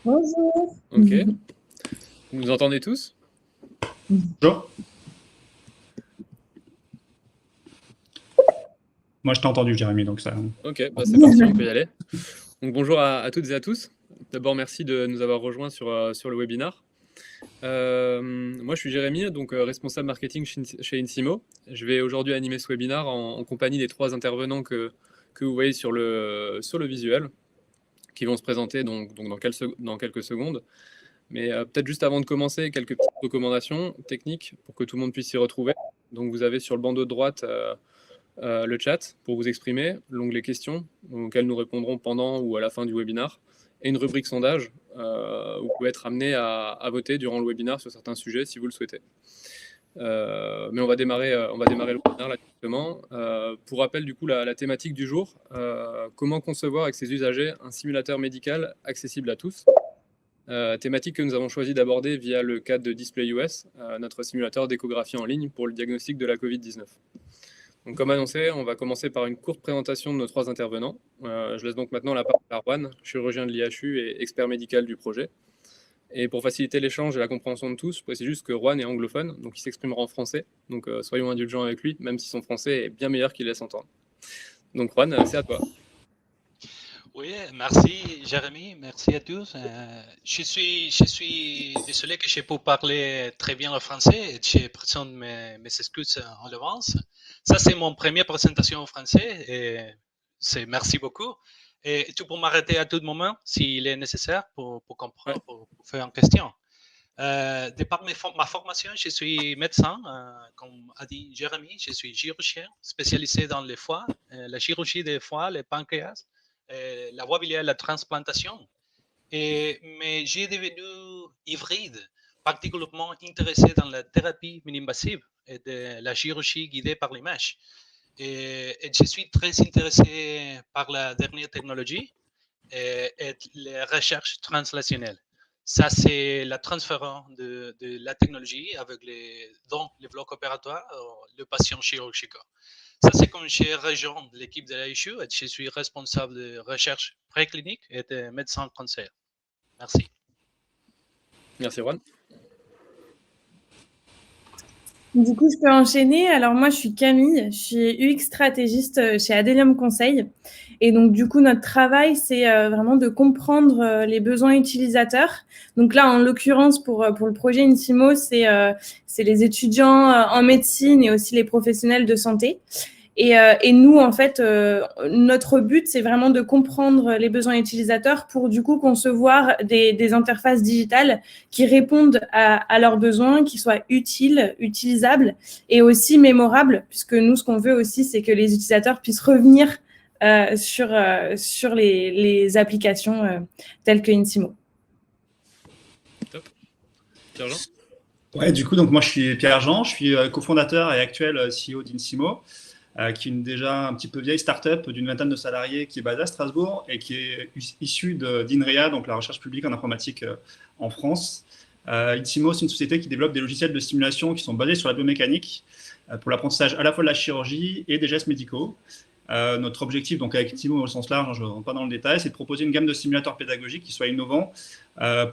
Bonjour. Ok. Vous nous entendez tous? Bonjour. Moi, je t'ai entendu, Jérémy, donc ça. Ok, bah c'est parti, on peut y aller. Donc bonjour à toutes et à tous. D'abord, merci de nous avoir rejoints sur le webinar. Moi, je suis Jérémy, donc responsable marketing chez Insimo. Je vais aujourd'hui animer ce webinar en compagnie des trois intervenants que vous voyez sur le visuel, qui vont se présenter donc dans quelques secondes. Mais peut-être juste avant de commencer, quelques petites recommandations techniques pour que tout le monde puisse s'y retrouver. Donc vous avez sur le bandeau de droite le chat pour vous exprimer, l'onglet questions auxquelles nous répondrons pendant ou à la fin du webinar, et une rubrique sondage où vous pouvez être amené à voter durant le webinar sur certains sujets si vous le souhaitez. Mais on va démarrer le webinar là directement. Pour rappel, du coup, la thématique du jour, comment concevoir avec ses usagers un simulateur médical accessible à tous. Thématique que nous avons choisi d'aborder via le cadre de Display US, notre simulateur d'échographie en ligne pour le diagnostic de la Covid-19. Donc, comme annoncé, on va commencer par une courte présentation de nos trois intervenants. Je laisse donc maintenant la parole à Juan, chirurgien de l'IHU et expert médical du projet. Et pour faciliter l'échange et la compréhension de tous, je précise juste que Juan est anglophone, donc il s'exprimera en français. Donc soyons indulgents avec lui, même si son français est bien meilleur qu'il laisse entendre. Donc Juan, c'est à toi. Oui, merci Jérémy, merci à tous. Je suis désolé que je peux parler très bien le français et je présente mes excuses en avance. Ça, c'est mon première présentation en français et c'est merci beaucoup. Et tu peux m'arrêter à tout moment s'il est nécessaire pour comprendre, pour faire une question. De par ma formation, je suis médecin, comme a dit Jérémy, je suis chirurgien spécialisé dans les foies, la chirurgie des foies, les pancréas, la voie biliaire, la transplantation. Mais j'ai devenu hybride, particulièrement intéressé dans la thérapie mini-invasive et de la chirurgie guidée par l'image. Et je suis très intéressé par la dernière technologie et les recherches translationnelles. Ça, c'est la transférence de la technologie dans les blocs opératoires, le patient chirurgical. Ça, c'est comme j'ai rejoint l'équipe de l'IHU et je suis responsable de recherche préclinique et de médecin cancer. Merci. Merci Juan. Du coup, je peux enchaîner. Alors moi, je suis Camille, je suis UX stratégiste chez Adelium Conseil. Et donc, du coup, notre travail, c'est vraiment de comprendre les besoins utilisateurs. Donc là, en l'occurrence, pour le projet Insimo, c'est les étudiants en médecine et aussi les professionnels de santé. Et nous, en fait, notre but, c'est vraiment de comprendre les besoins utilisateurs pour, du coup, concevoir des interfaces digitales qui répondent à leurs besoins, qui soient utiles, utilisables et aussi mémorables, puisque nous, ce qu'on veut aussi, c'est que les utilisateurs puissent revenir sur les applications telles que Insimo. Top. Pierre-Jean. Ouais, du coup, donc moi, je suis Pierre-Jean, je suis cofondateur et actuel CEO d'Insimo, qui est déjà un petit peu vieille start-up d'une vingtaine de salariés qui est basée à Strasbourg et qui est issue d'INRIA, donc la recherche publique en informatique en France. Insimo, c'est une société qui développe des logiciels de simulation qui sont basés sur la biomécanique pour l'apprentissage à la fois de la chirurgie et des gestes médicaux. Notre objectif, donc avec Insimo au sens large, je ne rentre pas dans le détail, c'est de proposer une gamme de simulateurs pédagogiques qui soient innovants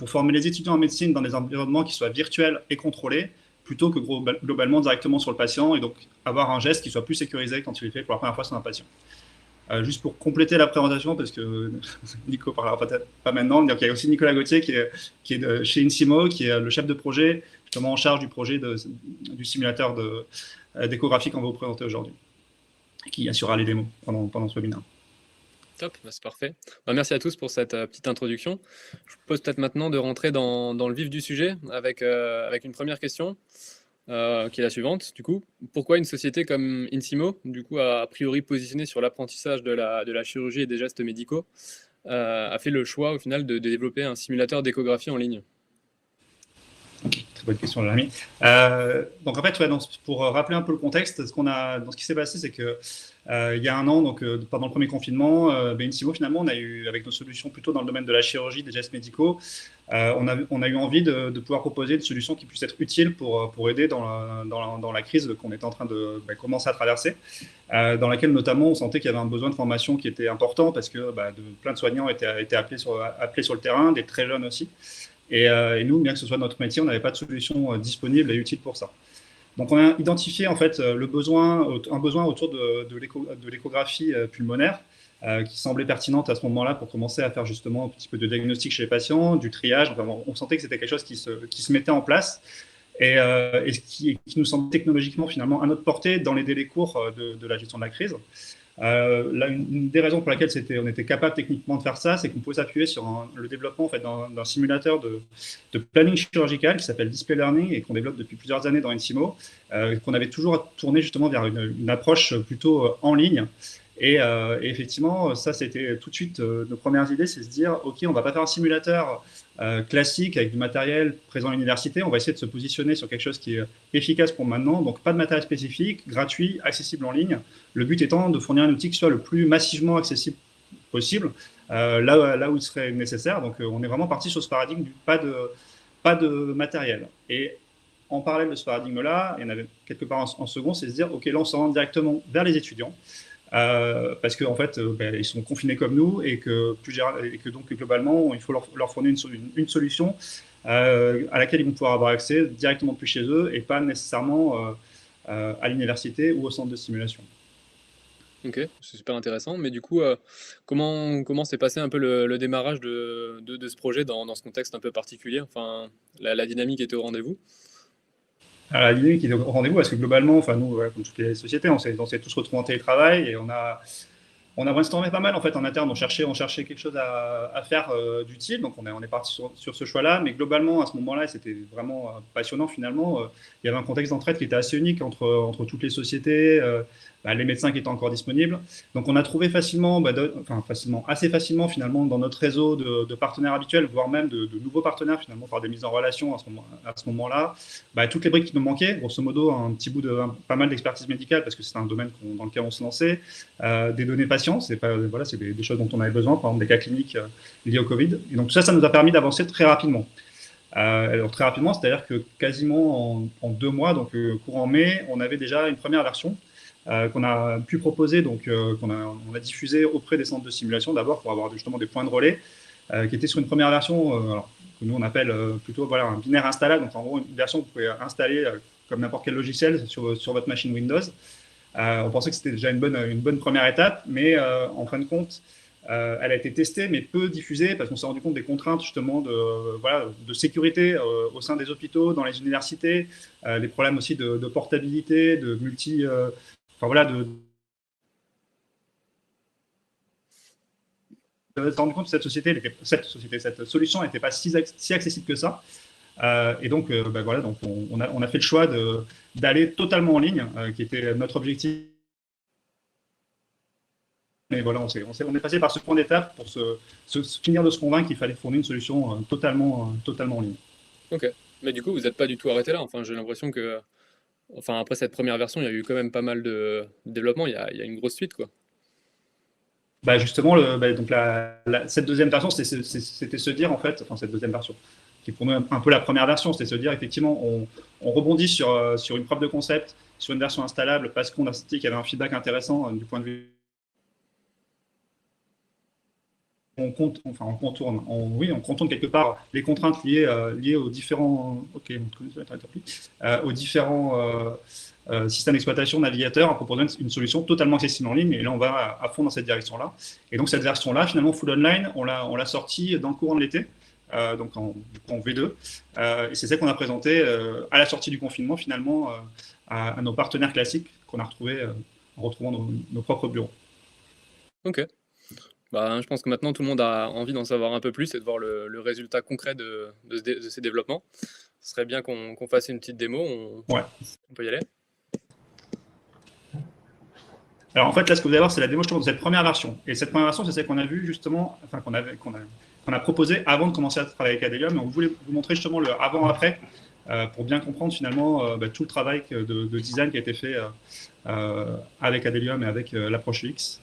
pour former les étudiants en médecine dans des environnements qui soient virtuels et contrôlés, plutôt que globalement directement sur le patient, et donc avoir un geste qui soit plus sécurisé quand il est fait pour la première fois sur un patient. Juste pour compléter la présentation, parce que Nico parlera peut-être pas maintenant, donc il y a aussi Nicolas Gauthier qui est de chez Insimo, qui est le chef de projet, justement en charge du projet du simulateur d'échographie qu'on va vous présenter aujourd'hui, qui assurera les démos pendant ce webinaire. Top, bah c'est parfait. Bah merci à tous pour cette petite introduction. Je vous propose peut-être maintenant de rentrer dans le vif du sujet avec une première question qui est la suivante. Du coup, pourquoi une société comme Insimo, du coup a priori positionnée sur l'apprentissage de la chirurgie et des gestes médicaux, a fait le choix au final de développer un simulateur d'échographie en ligne? Okay, très bonne question, Jérémy. Donc en fait, ouais, pour rappeler un peu le contexte, ce qui s'est passé, c'est que Il y a un an, donc pendant le premier confinement, InSimo, finalement, on a eu, avec nos solutions plutôt dans le domaine de la chirurgie, des gestes médicaux, on a eu envie de pouvoir proposer des solutions qui puissent être utiles pour aider dans la crise qu'on est en train de commencer à traverser, dans laquelle notamment on sentait qu'il y avait un besoin de formation qui était important parce que plein de soignants étaient appelés sur le terrain, des très jeunes aussi. Et nous, bien que ce soit notre métier, on n'avait pas de solution disponible et utile pour ça. Donc, on a identifié en fait un besoin autour de l'échographie pulmonaire qui semblait pertinente à ce moment-là pour commencer à faire justement un petit peu de diagnostic chez les patients, du triage. Enfin, on sentait que c'était quelque chose qui se mettait en place et qui nous semble technologiquement finalement à notre portée dans les délais courts de la gestion de la crise. Là, une des raisons pour laquelle on était capable techniquement de faire ça, c'est qu'on pouvait s'appuyer sur le développement en fait, d'un simulateur de planning chirurgical qui s'appelle Display Learning et qu'on développe depuis plusieurs années dans InSimo, qu'on avait toujours tourné justement vers une approche plutôt en ligne. Et effectivement, ça, c'était tout de suite nos premières idées, c'est se dire, OK, on ne va pas faire un simulateur classique avec du matériel présent à l'université, on va essayer de se positionner sur quelque chose qui est efficace pour maintenant, donc pas de matériel spécifique, gratuit, accessible en ligne. Le but étant de fournir un outil qui soit le plus massivement accessible possible, là où il serait nécessaire. Donc, on est vraiment parti sur ce paradigme du pas de matériel. Et en parallèle de ce paradigme-là, il y en avait quelque part en second, c'est se dire, OK, là, on s'en rend directement vers les étudiants. Parce qu'en fait, ils sont confinés comme nous et que donc globalement, il faut leur fournir une solution à laquelle ils vont pouvoir avoir accès directement depuis chez eux et pas nécessairement à l'université ou au centre de simulation. Ok, c'est super intéressant. Mais du coup, comment s'est passé un peu le démarrage de ce projet dans ce contexte un peu particulier? Enfin, la dynamique était au rendez-vous? Alors, la dynamique est au rendez-vous parce que globalement, enfin, nous, comme toutes les sociétés, on s'est tous retrouvés en télétravail et on a brainstormé pas mal en fait en interne. On cherchait quelque chose à faire d'utile. Donc on est parti sur ce choix-là. Mais globalement, à ce moment-là, c'était vraiment passionnant finalement. Il y avait un contexte d'entraide qui était assez unique entre toutes les sociétés. Les médecins qui étaient encore disponibles. Donc, on a trouvé assez facilement finalement dans notre réseau de partenaires habituels, voire même de nouveaux partenaires finalement par des mises en relation à ce moment-là. Toutes les briques qui nous manquaient, grosso modo, un petit bout pas mal d'expertise médicale parce que c'est un domaine dans lequel on se lançait, des données patients, c'est des choses dont on avait besoin, par exemple des cas cliniques liés au Covid. Et donc, tout ça nous a permis d'avancer très rapidement. Alors très rapidement, c'est-à-dire que quasiment en 2 mois, donc courant mai, on avait déjà une première version qu'on a pu proposer, donc on a diffusé auprès des centres de simulation d'abord pour avoir justement des points de relais, qui était sur une première version que nous on appelle plutôt un binaire installable, donc en gros une version que vous pouvez installer comme n'importe quel logiciel sur votre machine Windows. On pensait que c'était déjà une bonne première étape, mais en fin de compte, elle a été testée mais peu diffusée parce qu'on s'est rendu compte des contraintes justement de sécurité au sein des hôpitaux, dans les universités, des problèmes aussi de portabilité, de multi... on s'est rendu compte que cette solution n'était pas si accessible que ça. Et donc, donc on a fait le choix d'aller totalement en ligne, qui était notre objectif. Et voilà, on est passé par ce point d'étape pour finir de se convaincre qu'il fallait fournir une solution totalement en ligne. Ok, mais du coup, vous n'êtes pas du tout arrêté là. Enfin, j'ai l'impression que, après cette première version, il y a eu quand même pas mal de développement. Il y a une grosse suite, quoi. Justement, cette deuxième version, c'était se dire en fait, cette deuxième version, qui est pour nous un peu la première version, c'était se dire effectivement, on rebondit sur une preuve de concept, sur une version installable parce qu'on a senti qu'il y avait un feedback intéressant du point de vue. On contourne quelque part les contraintes liées aux différents, systèmes d'exploitation navigateurs en proposant une solution totalement accessible en ligne. Et là, on va à fond dans cette direction-là. Et donc, cette version-là, finalement, full online, on l'a sortie dans le courant de l'été, donc en V2. Et c'est celle qu'on a présentée à la sortie du confinement, finalement, à nos partenaires classiques qu'on a retrouvés en retrouvant nos propres bureaux. Ok. Je pense que maintenant, tout le monde a envie d'en savoir un peu plus et de voir le résultat concret de ces développements. Ce serait bien qu'on fasse une petite démo. On peut y aller. Alors, en fait, là, ce que vous allez voir, c'est la démo de cette première version. Et cette première version, c'est celle qu'on a vue justement, qu'on a proposée avant de commencer à travailler avec Adelium. Et on voulait vous montrer justement le avant-après pour bien comprendre finalement tout le travail de design qui a été fait avec Adelium et avec l'approche UX.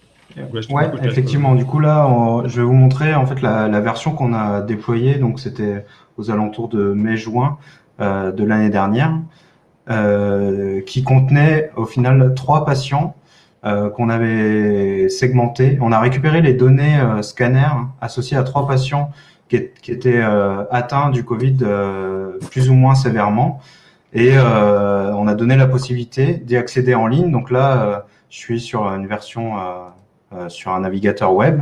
Ouais, effectivement. Du coup, là, je vais vous montrer en fait la version qu'on a déployée. Donc, c'était aux alentours de mai-juin de l'année dernière, qui contenait au final 3 patients qu'on avait segmentés. On a récupéré les données scanner associées à 3 patients qui étaient atteints du Covid plus ou moins sévèrement. Et on a donné la possibilité d'y accéder en ligne. Donc là, je suis sur une version sur un navigateur web.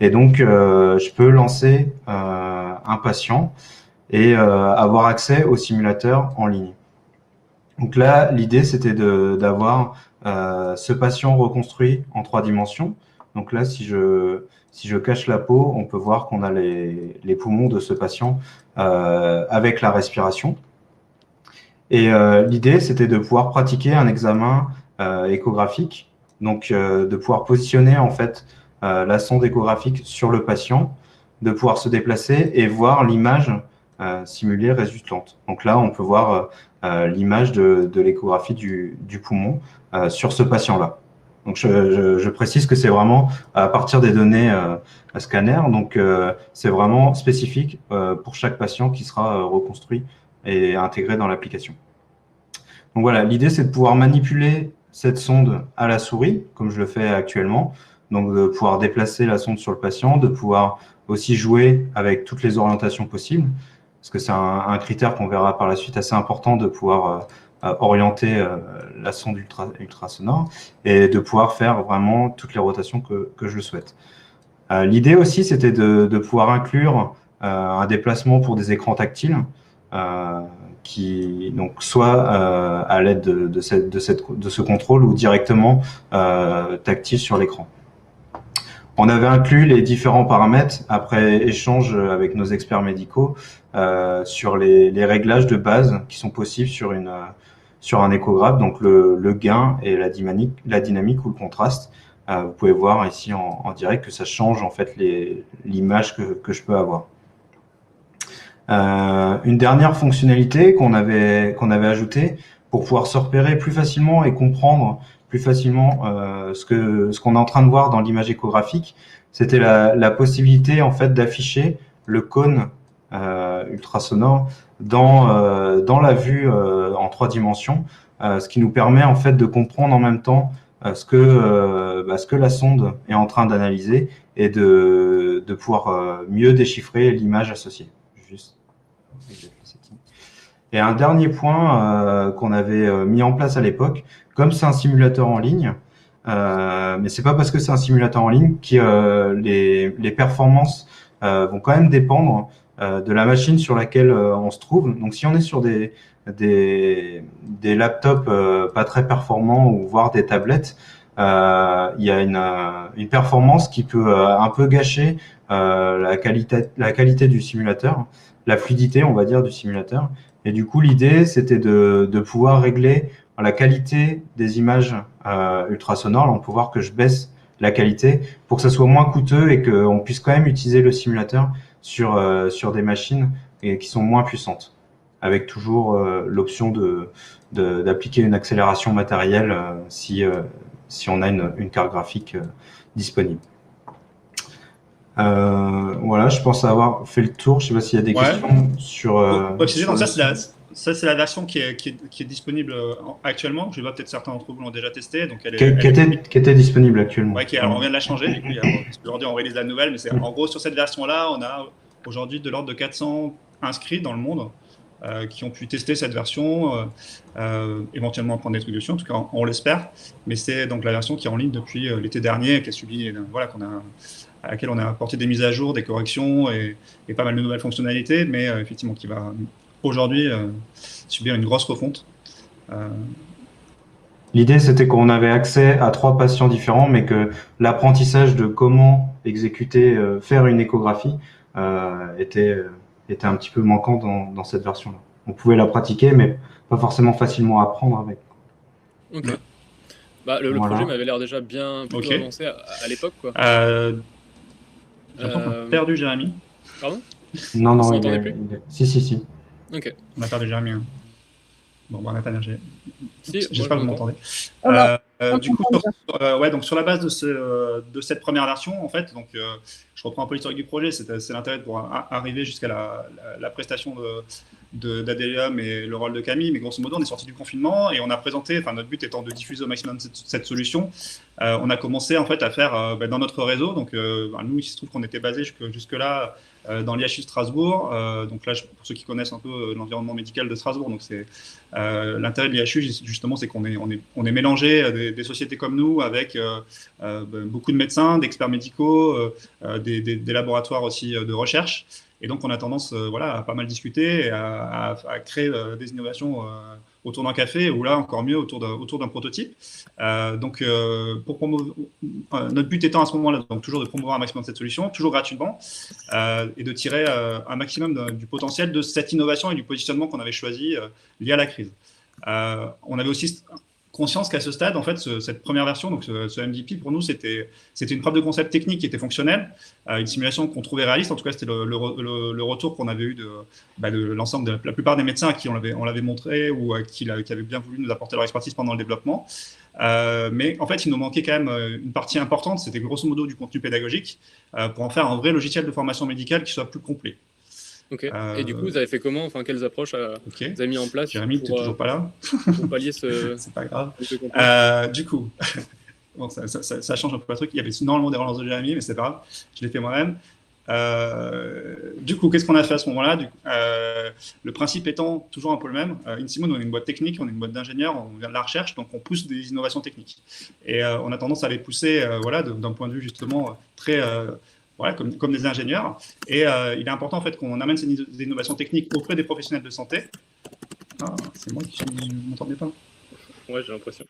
Et donc, je peux lancer un patient et avoir accès au simulateur en ligne. Donc là, l'idée, c'était d'avoir ce patient reconstruit en 3 dimensions. Donc là, si je cache la peau, on peut voir qu'on a les poumons de ce patient avec la respiration. Et l'idée, c'était de pouvoir pratiquer un examen échographique, donc de pouvoir positionner en fait la sonde échographique sur le patient, de pouvoir se déplacer et voir l'image simulée résultante. Donc là, on peut voir l'image de l'échographie du poumon sur ce patient-là. Donc je précise que c'est vraiment à partir des données scanner, donc c'est vraiment spécifique pour chaque patient qui sera reconstruit et intégré dans l'application. Donc voilà, l'idée c'est de pouvoir manipuler cette sonde à la souris, comme je le fais actuellement, donc de pouvoir déplacer la sonde sur le patient, de pouvoir aussi jouer avec toutes les orientations possibles, parce que c'est un critère qu'on verra par la suite assez important de pouvoir orienter la sonde ultrasonore et de pouvoir faire vraiment toutes les rotations que je le souhaite. L'idée aussi, c'était de pouvoir inclure un déplacement pour des écrans tactiles, qui donc soit à l'aide de ce contrôle ou directement tactile sur l'écran. On avait inclus les différents paramètres après échange avec nos experts médicaux sur les réglages de base qui sont possibles sur un échographe, donc le gain et la dynamique ou le contraste. Vous pouvez voir ici en direct que ça change en fait l'image que je peux avoir. Une dernière fonctionnalité qu'on avait ajoutée pour pouvoir se repérer plus facilement et comprendre plus facilement ce qu'on est en train de voir dans l'image échographique, c'était la possibilité en fait d'afficher le cône ultrasonore dans la vue en 3 dimensions, ce qui nous permet en fait de comprendre en même temps ce que la sonde est en train d'analyser et de pouvoir mieux déchiffrer l'image associée. Et un dernier point qu'on avait mis en place à l'époque, comme c'est un simulateur en ligne, mais c'est pas parce que c'est un simulateur en ligne que les performances vont quand même dépendre de la machine sur laquelle on se trouve. Donc si on est sur des laptops pas très performants ou voire des tablettes, il y a une performance qui peut un peu gâcher la qualité du simulateur, la fluidité, on va dire, du simulateur. Et du coup, l'idée, c'était de pouvoir régler la qualité des images ultrasonores. On peut voir que je baisse la qualité pour que ça soit moins coûteux et qu'on puisse quand même utiliser le simulateur sur des machines qui sont moins puissantes, avec toujours l'option d'appliquer une accélération matérielle si on a une carte graphique disponible. Voilà, je pense avoir fait le tour. Je ne sais pas s'il y a des questions sur. Ça, c'est la version qui est disponible actuellement. Je vois peut-être certains d'entre vous l'ont déjà testé. Donc qui était disponible actuellement. Ouais, alors on vient de la changer. Du coup, aujourd'hui, on réalise la nouvelle. Mais en gros, sur cette version-là, on a aujourd'hui de l'ordre de 400 inscrits dans le monde qui ont pu tester cette version, éventuellement prendre des trucs dessus. En tout cas, on l'espère. Mais c'est donc la version qui est en ligne depuis l'été dernier, qui a subi, à laquelle on a apporté des mises à jour, des corrections et pas mal de nouvelles fonctionnalités, mais effectivement qui va aujourd'hui subir une grosse refonte. L'idée, c'était qu'on avait accès à 3 patients différents, mais que l'apprentissage de comment exécuter, faire une échographie était un petit peu manquant dans cette version-là. On pouvait la pratiquer, mais pas forcément facilement apprendre avec. Ok. Bah, le projet m'avait l'air déjà bien plutôt avancé à l'époque, quoi. J'ai perdu Jérémy. Pardon? Non, Vous m'entendez plus? Si. Ok. On a perdu Jérémy. Hein. Bon, Nathaniel, Si, j'espère que vous m'entendez. Du coup, donc sur la base de cette première version, en fait, donc je reprends un peu l'historique du projet. C'est l'intérêt pour arriver jusqu'à la prestation d'Adelium et le rôle de Camille. Mais grosso modo, on est sorti du confinement et on a présenté, enfin notre but étant de diffuser au maximum cette solution, on a commencé en fait à faire dans notre réseau. Donc nous, il se trouve qu'on était basé jusque-là dans l'IHU Strasbourg. Donc là, pour ceux qui connaissent un peu l'environnement médical de Strasbourg, donc c'est l'intérêt de l'IHU justement, c'est qu'on est mélangé des sociétés comme nous avec beaucoup de médecins, d'experts médicaux, des laboratoires aussi de recherche. Et donc, on a tendance à pas mal discuter et à créer des innovations autour d'un café ou là, encore mieux, autour d'un prototype. Notre but étant à ce moment-là, donc toujours de promouvoir un maximum de cette solution, toujours gratuitement, et de tirer un maximum du potentiel de cette innovation et du positionnement qu'on avait choisi lié à la crise. On avait aussi conscience qu'à ce stade, en fait, cette première version, donc ce MVP, pour nous, c'était une preuve de concept technique qui était fonctionnelle, une simulation qu'on trouvait réaliste. En tout cas, c'était le retour qu'on avait eu de l'ensemble de la plupart des médecins à qui on l'avait montré ou qui avaient bien voulu nous apporter leur expertise pendant le développement. Mais en fait, il nous manquait quand même une partie importante, c'était grosso modo du contenu pédagogique, pour en faire un vrai logiciel de formation médicale qui soit plus complet. Ok. Et du coup, vous avez fait comment? Enfin, quelles approches vous avez mis en place? Jérémy, tu n'es toujours pas là. Pour pallier ce. C'est pas grave. Du coup, bon, ça change un peu le truc. Il y avait normalement des relances de Jérémy, mais c'est pas grave. Je l'ai fait moi-même. Du coup, qu'est-ce qu'on a fait à ce moment-là? Le principe étant toujours un peu le même. Insimo, on est une boîte technique, on est une boîte d'ingénieurs, on vient de la recherche, donc on pousse des innovations techniques. Et on a tendance à les pousser d'un point de vue justement très. Comme des ingénieurs. Et il est important en fait qu'on amène ces innovations techniques auprès des professionnels de santé. Ah, c'est moi qui ne m'entendais pas. Ouais, j'ai l'impression.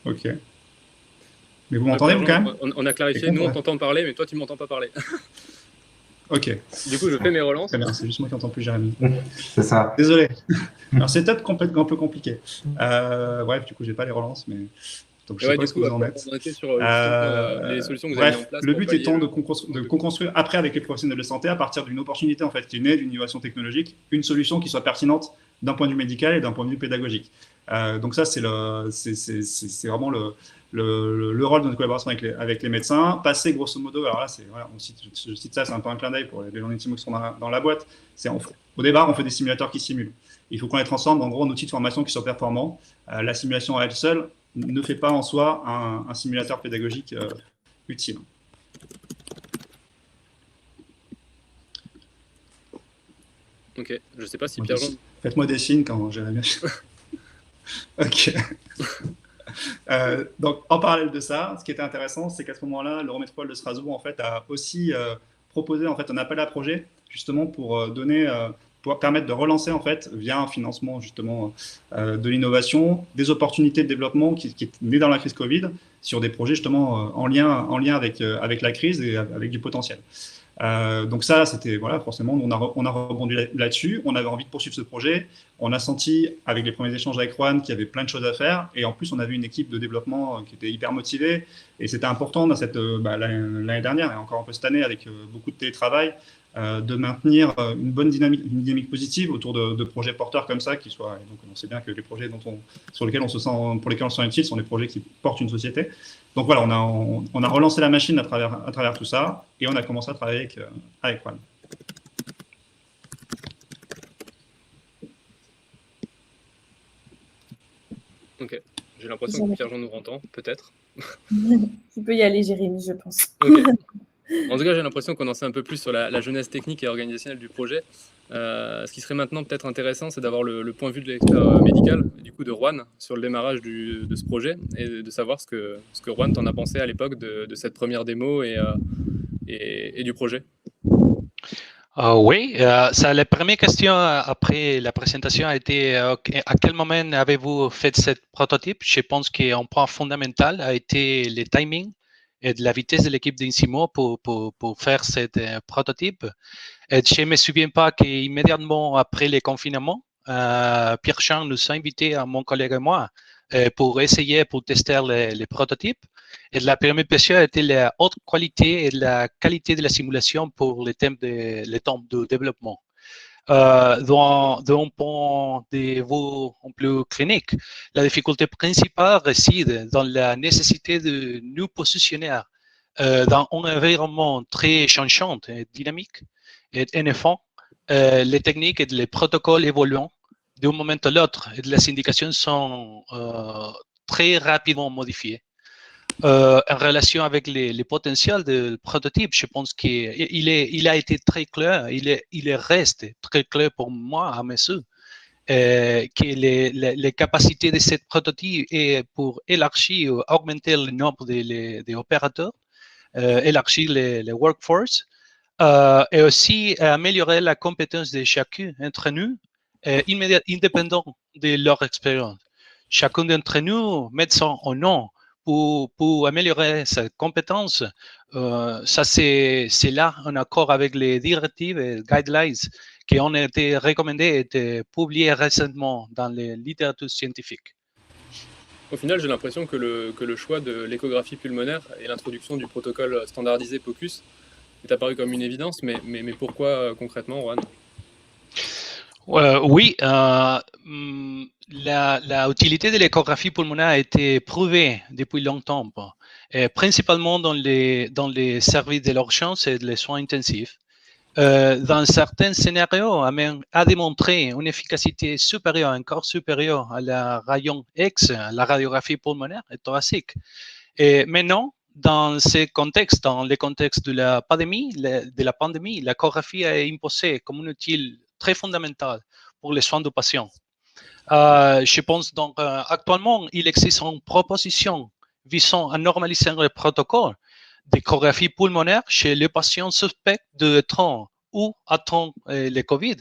Ok. Mais vous m'entendez vous quand même? On a clarifié, nous on t'entend parler, mais toi tu ne m'entends pas parler. Ok. Du coup, je fais mes relances. Très bien, c'est juste moi qui n'entends plus Jérémy. C'est ça. Désolé. Alors, c'est peut-être complètement un peu compliqué. Bref, du coup, je n'ai pas les relances, mais donc je sais pas ce que vous en êtes. On était sur les solutions que vous avez mises en place. Le but étant de co-construire après avec les professionnels de santé à partir d'une opportunité en fait qui est née d'une innovation technologique, une solution qui soit pertinente d'un point de vue médical et d'un point de vue pédagogique. Donc ça, c'est vraiment le rôle de notre collaboration avec les médecins. Passer grosso modo, alors là, je cite ça, c'est un peu un clin d'œil pour les gens d'Insimo qui sont dans la boîte. Au départ, on fait des simulateurs qui simulent. Il faut qu'on les transforme en gros en outils de formation qui soient performants. La simulation à elle seule ne fait pas en soi un simulateur pédagogique utile. Ok, je ne sais pas si Pierre-Jean... Faites-moi des signes quand Jérémy... Ok. Donc, en parallèle de ça, ce qui était intéressant, c'est qu'à ce moment-là, le Métropole de Strasbourg en fait, a aussi proposé en fait, un appel à projet justement pour permettre de relancer en fait, via un financement justement de l'innovation, des opportunités de développement qui est né dans la crise Covid sur des projets justement en lien avec la crise et avec du potentiel. Donc ça, c'était forcément, on a rebondi là-dessus. On avait envie de poursuivre ce projet. On a senti avec les premiers échanges avec Juan qu'il y avait plein de choses à faire. Et en plus, on avait une équipe de développement qui était hyper motivée. Et c'était important dans l'année dernière et encore un peu cette année avec beaucoup de télétravail, de maintenir une bonne dynamique positive autour de projets porteurs comme ça, qui soient. Et donc, on sait bien que les projets pour lesquels on se sent utile sont les projets qui portent une société. Donc voilà, on a relancé la machine à travers tout ça et on a commencé à travailler avec Juan. Ok, j'ai l'impression que Pierre-Jean nous entend, peut-être. Tu peux y aller, Jérémy, je pense. Okay. En tout cas, j'ai l'impression qu'on en sait un peu plus sur la jeunesse technique et organisationnelle du projet. Ce qui serait maintenant peut-être intéressant, c'est d'avoir le point de vue de l'expert médical, du coup de Juan, sur le démarrage de ce projet, et de savoir ce que Juan t'en a pensé à l'époque de cette première démo et du projet. Oui, la première question après la présentation a été à quel moment avez-vous fait ce prototype? Je pense qu'un point fondamental a été le timing et de la vitesse de l'équipe d'Insimo pour faire ce prototype. Et je ne me souviens pas qu'immédiatement après le confinement, Pierre-Jean nous a invités, mon collègue et moi, pour essayer, pour tester les prototypes. Et la première question était la haute qualité et la qualité de la simulation pour les temps de développement. D'un point de vue plus clinique, la difficulté principale réside dans la nécessité de nous positionner dans un environnement très changeant et dynamique. Et en effet, les techniques et les protocoles évoluent d'un moment à l'autre et les indications sont très rapidement modifiées. En relation avec les potentiels de prototype, je pense qu'il a été très clair, il reste très clair pour moi à mes yeux, que les capacités de cette prototype est pour élargir, augmenter le nombre des opérateurs, élargir les workforce, et aussi améliorer la compétence de chacun d'entre nous, indépendant de leur expérience. Chacun d'entre nous met son nom pour améliorer sa compétence. Ça, c'est là en accord avec les directives et guidelines qui ont été recommandées et été publiées récemment dans les littératures scientifiques. Au final, j'ai l'impression que le choix de l'échographie pulmonaire et l'introduction du protocole standardisé POCUS est apparu comme une évidence, mais pourquoi concrètement, Juan? Oui, la utilité de l'échographie pulmonaire a été prouvée depuis longtemps, principalement dans les services de l'urgence et des soins intensifs. Dans certains scénarios, a démontré une efficacité supérieure, encore supérieure à la rayon X, la radiographie pulmonaire et thoracique. Et maintenant, dans ces contextes, dans les contextes de la pandémie, l'échographie est imposée comme un outil très fondamental pour les soins de patients. Je pense donc actuellement, il existe une proposition visant à normaliser le protocole d'échographie pulmonaire chez les patients suspects de temps ou attendant le Covid.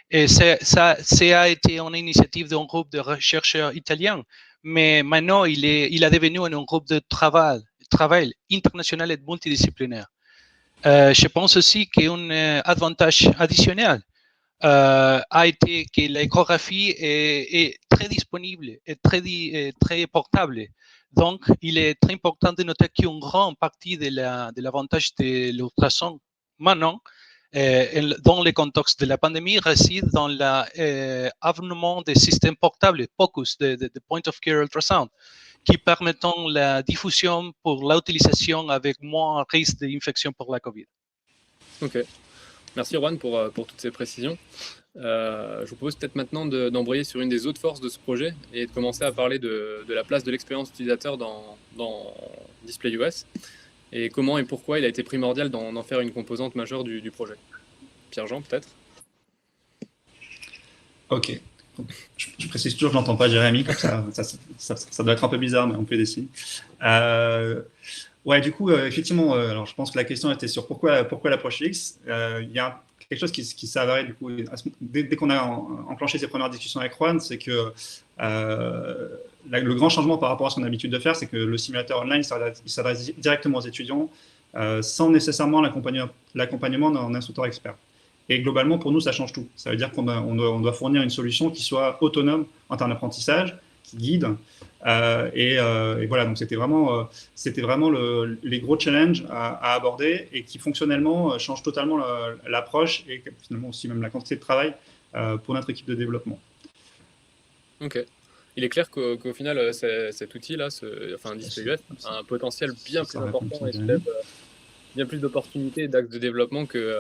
Et ça a été une initiative d'un groupe de chercheurs italiens, mais maintenant il a devenu un groupe de travail international et multidisciplinaire. Je pense aussi qu'un avantage additionnel a été que l'échographie est très disponible et très portable. Donc, il est très important de noter qu'une grande partie de l'avantage de l'ultrason maintenant, dans le contexte de la pandémie, réside dans l'avènement des systèmes portables, POCUS, de Point of Care Ultrasound, qui permettent la diffusion pour l'utilisation avec moins risque d'infection pour la COVID. Ok. Merci Juan pour toutes ces précisions. Je vous propose peut-être maintenant d'embrayer sur une des autres forces de ce projet et de commencer à parler de la place de l'expérience utilisateur dans Display US et comment et pourquoi il a été primordial d'en faire une composante majeure du projet. Pierre-Jean, peut-être? Ok. Je précise toujours que je n'entends pas Jérémy, comme ça doit être un peu bizarre, mais on peut essayer. Ouais, du coup, effectivement, alors je pense que la question était sur pourquoi l'approche X. Il y a quelque chose qui s'est avéré, du coup, dès qu'on a enclenché ces premières discussions avec Juan, c'est que le grand changement par rapport à ce qu'on a l'habitude de faire, c'est que le simulateur online, il s'adresse directement aux étudiants sans nécessairement l'accompagnement d'un instructeur expert. Et globalement, pour nous, ça change tout. Ça veut dire qu'on doit fournir une solution qui soit autonome en termes d'apprentissage, qui guide. Et voilà, donc c'était vraiment les gros challenges à aborder et qui fonctionnellement changent totalement l'approche et finalement aussi même la quantité de travail pour notre équipe de développement. Ok. Il est clair qu'au final, cet outil-là, Display US, a un potentiel bien plus important et soulève bien plus d'opportunités et d'axes de développement que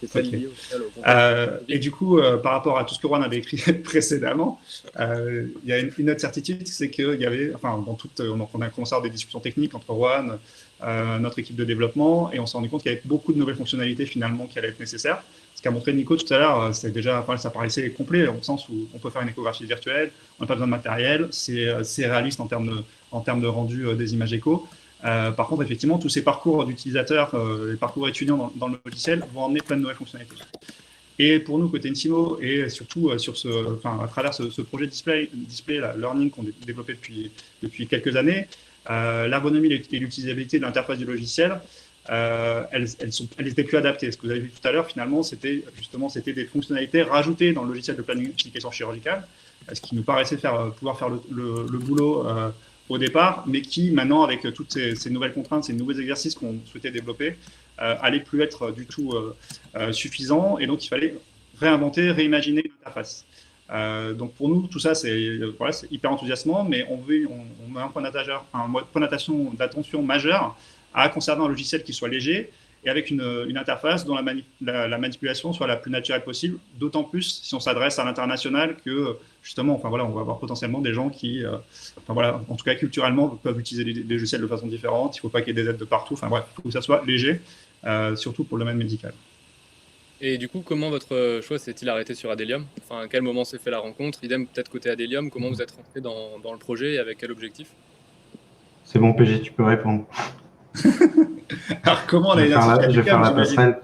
celles liées au final au contexte. Et du coup, par rapport à tout ce que Juan avait écrit précédemment, il y a une autre certitude, c'est qu'il y avait, on a commencé à avoir des discussions techniques entre Juan, notre équipe de développement, et on s'est rendu compte qu'il y avait beaucoup de nouvelles fonctionnalités finalement qui allaient être nécessaires. Ce qu'a montré Nico tout à l'heure, c'est déjà, ça paraissait complet, au sens où on peut faire une échographie virtuelle, on n'a pas besoin de matériel, c'est réaliste en termes de rendu des images écho. Par contre, effectivement, tous ces parcours d'utilisateurs, les parcours étudiants dans le logiciel vont emmener plein de nouvelles fonctionnalités. Et pour nous, côté Insimo, et surtout à travers ce projet display learning qu'on a développé depuis quelques années, l'ergonomie et l'utilisabilité de l'interface du logiciel, elles étaient plus adaptées. Ce que vous avez vu tout à l'heure, finalement, c'était des fonctionnalités rajoutées dans le logiciel de planification chirurgicale ce qui nous paraissait pouvoir faire le boulot au départ, mais qui maintenant, avec toutes ces nouvelles contraintes, ces nouveaux exercices qu'on souhaitait développer, allait plus être du tout suffisant. Et donc, il fallait réinventer, réimaginer une interface. Donc pour nous, tout ça, c'est hyper enthousiasmant, mais on met un point d'attention majeur à conserver un logiciel qui soit léger et avec une interface dont la manipulation soit la plus naturelle possible, d'autant plus si on s'adresse à l'international que justement, on va avoir potentiellement des gens qui, en tout cas culturellement, peuvent utiliser les logiciels de façon différente. Il ne faut pas qu'il y ait des aides de partout. Enfin bref, il faut que ça soit léger, surtout pour le domaine médical. Et du coup, comment votre choix s'est-il arrêté sur Adelium? Enfin, à quel moment s'est fait la rencontre? Idem peut-être côté Adelium, comment vous êtes rentré dans le projet et avec quel objectif? C'est bon, PG, tu peux répondre. Alors, comment on a Je vais faire la passerelle.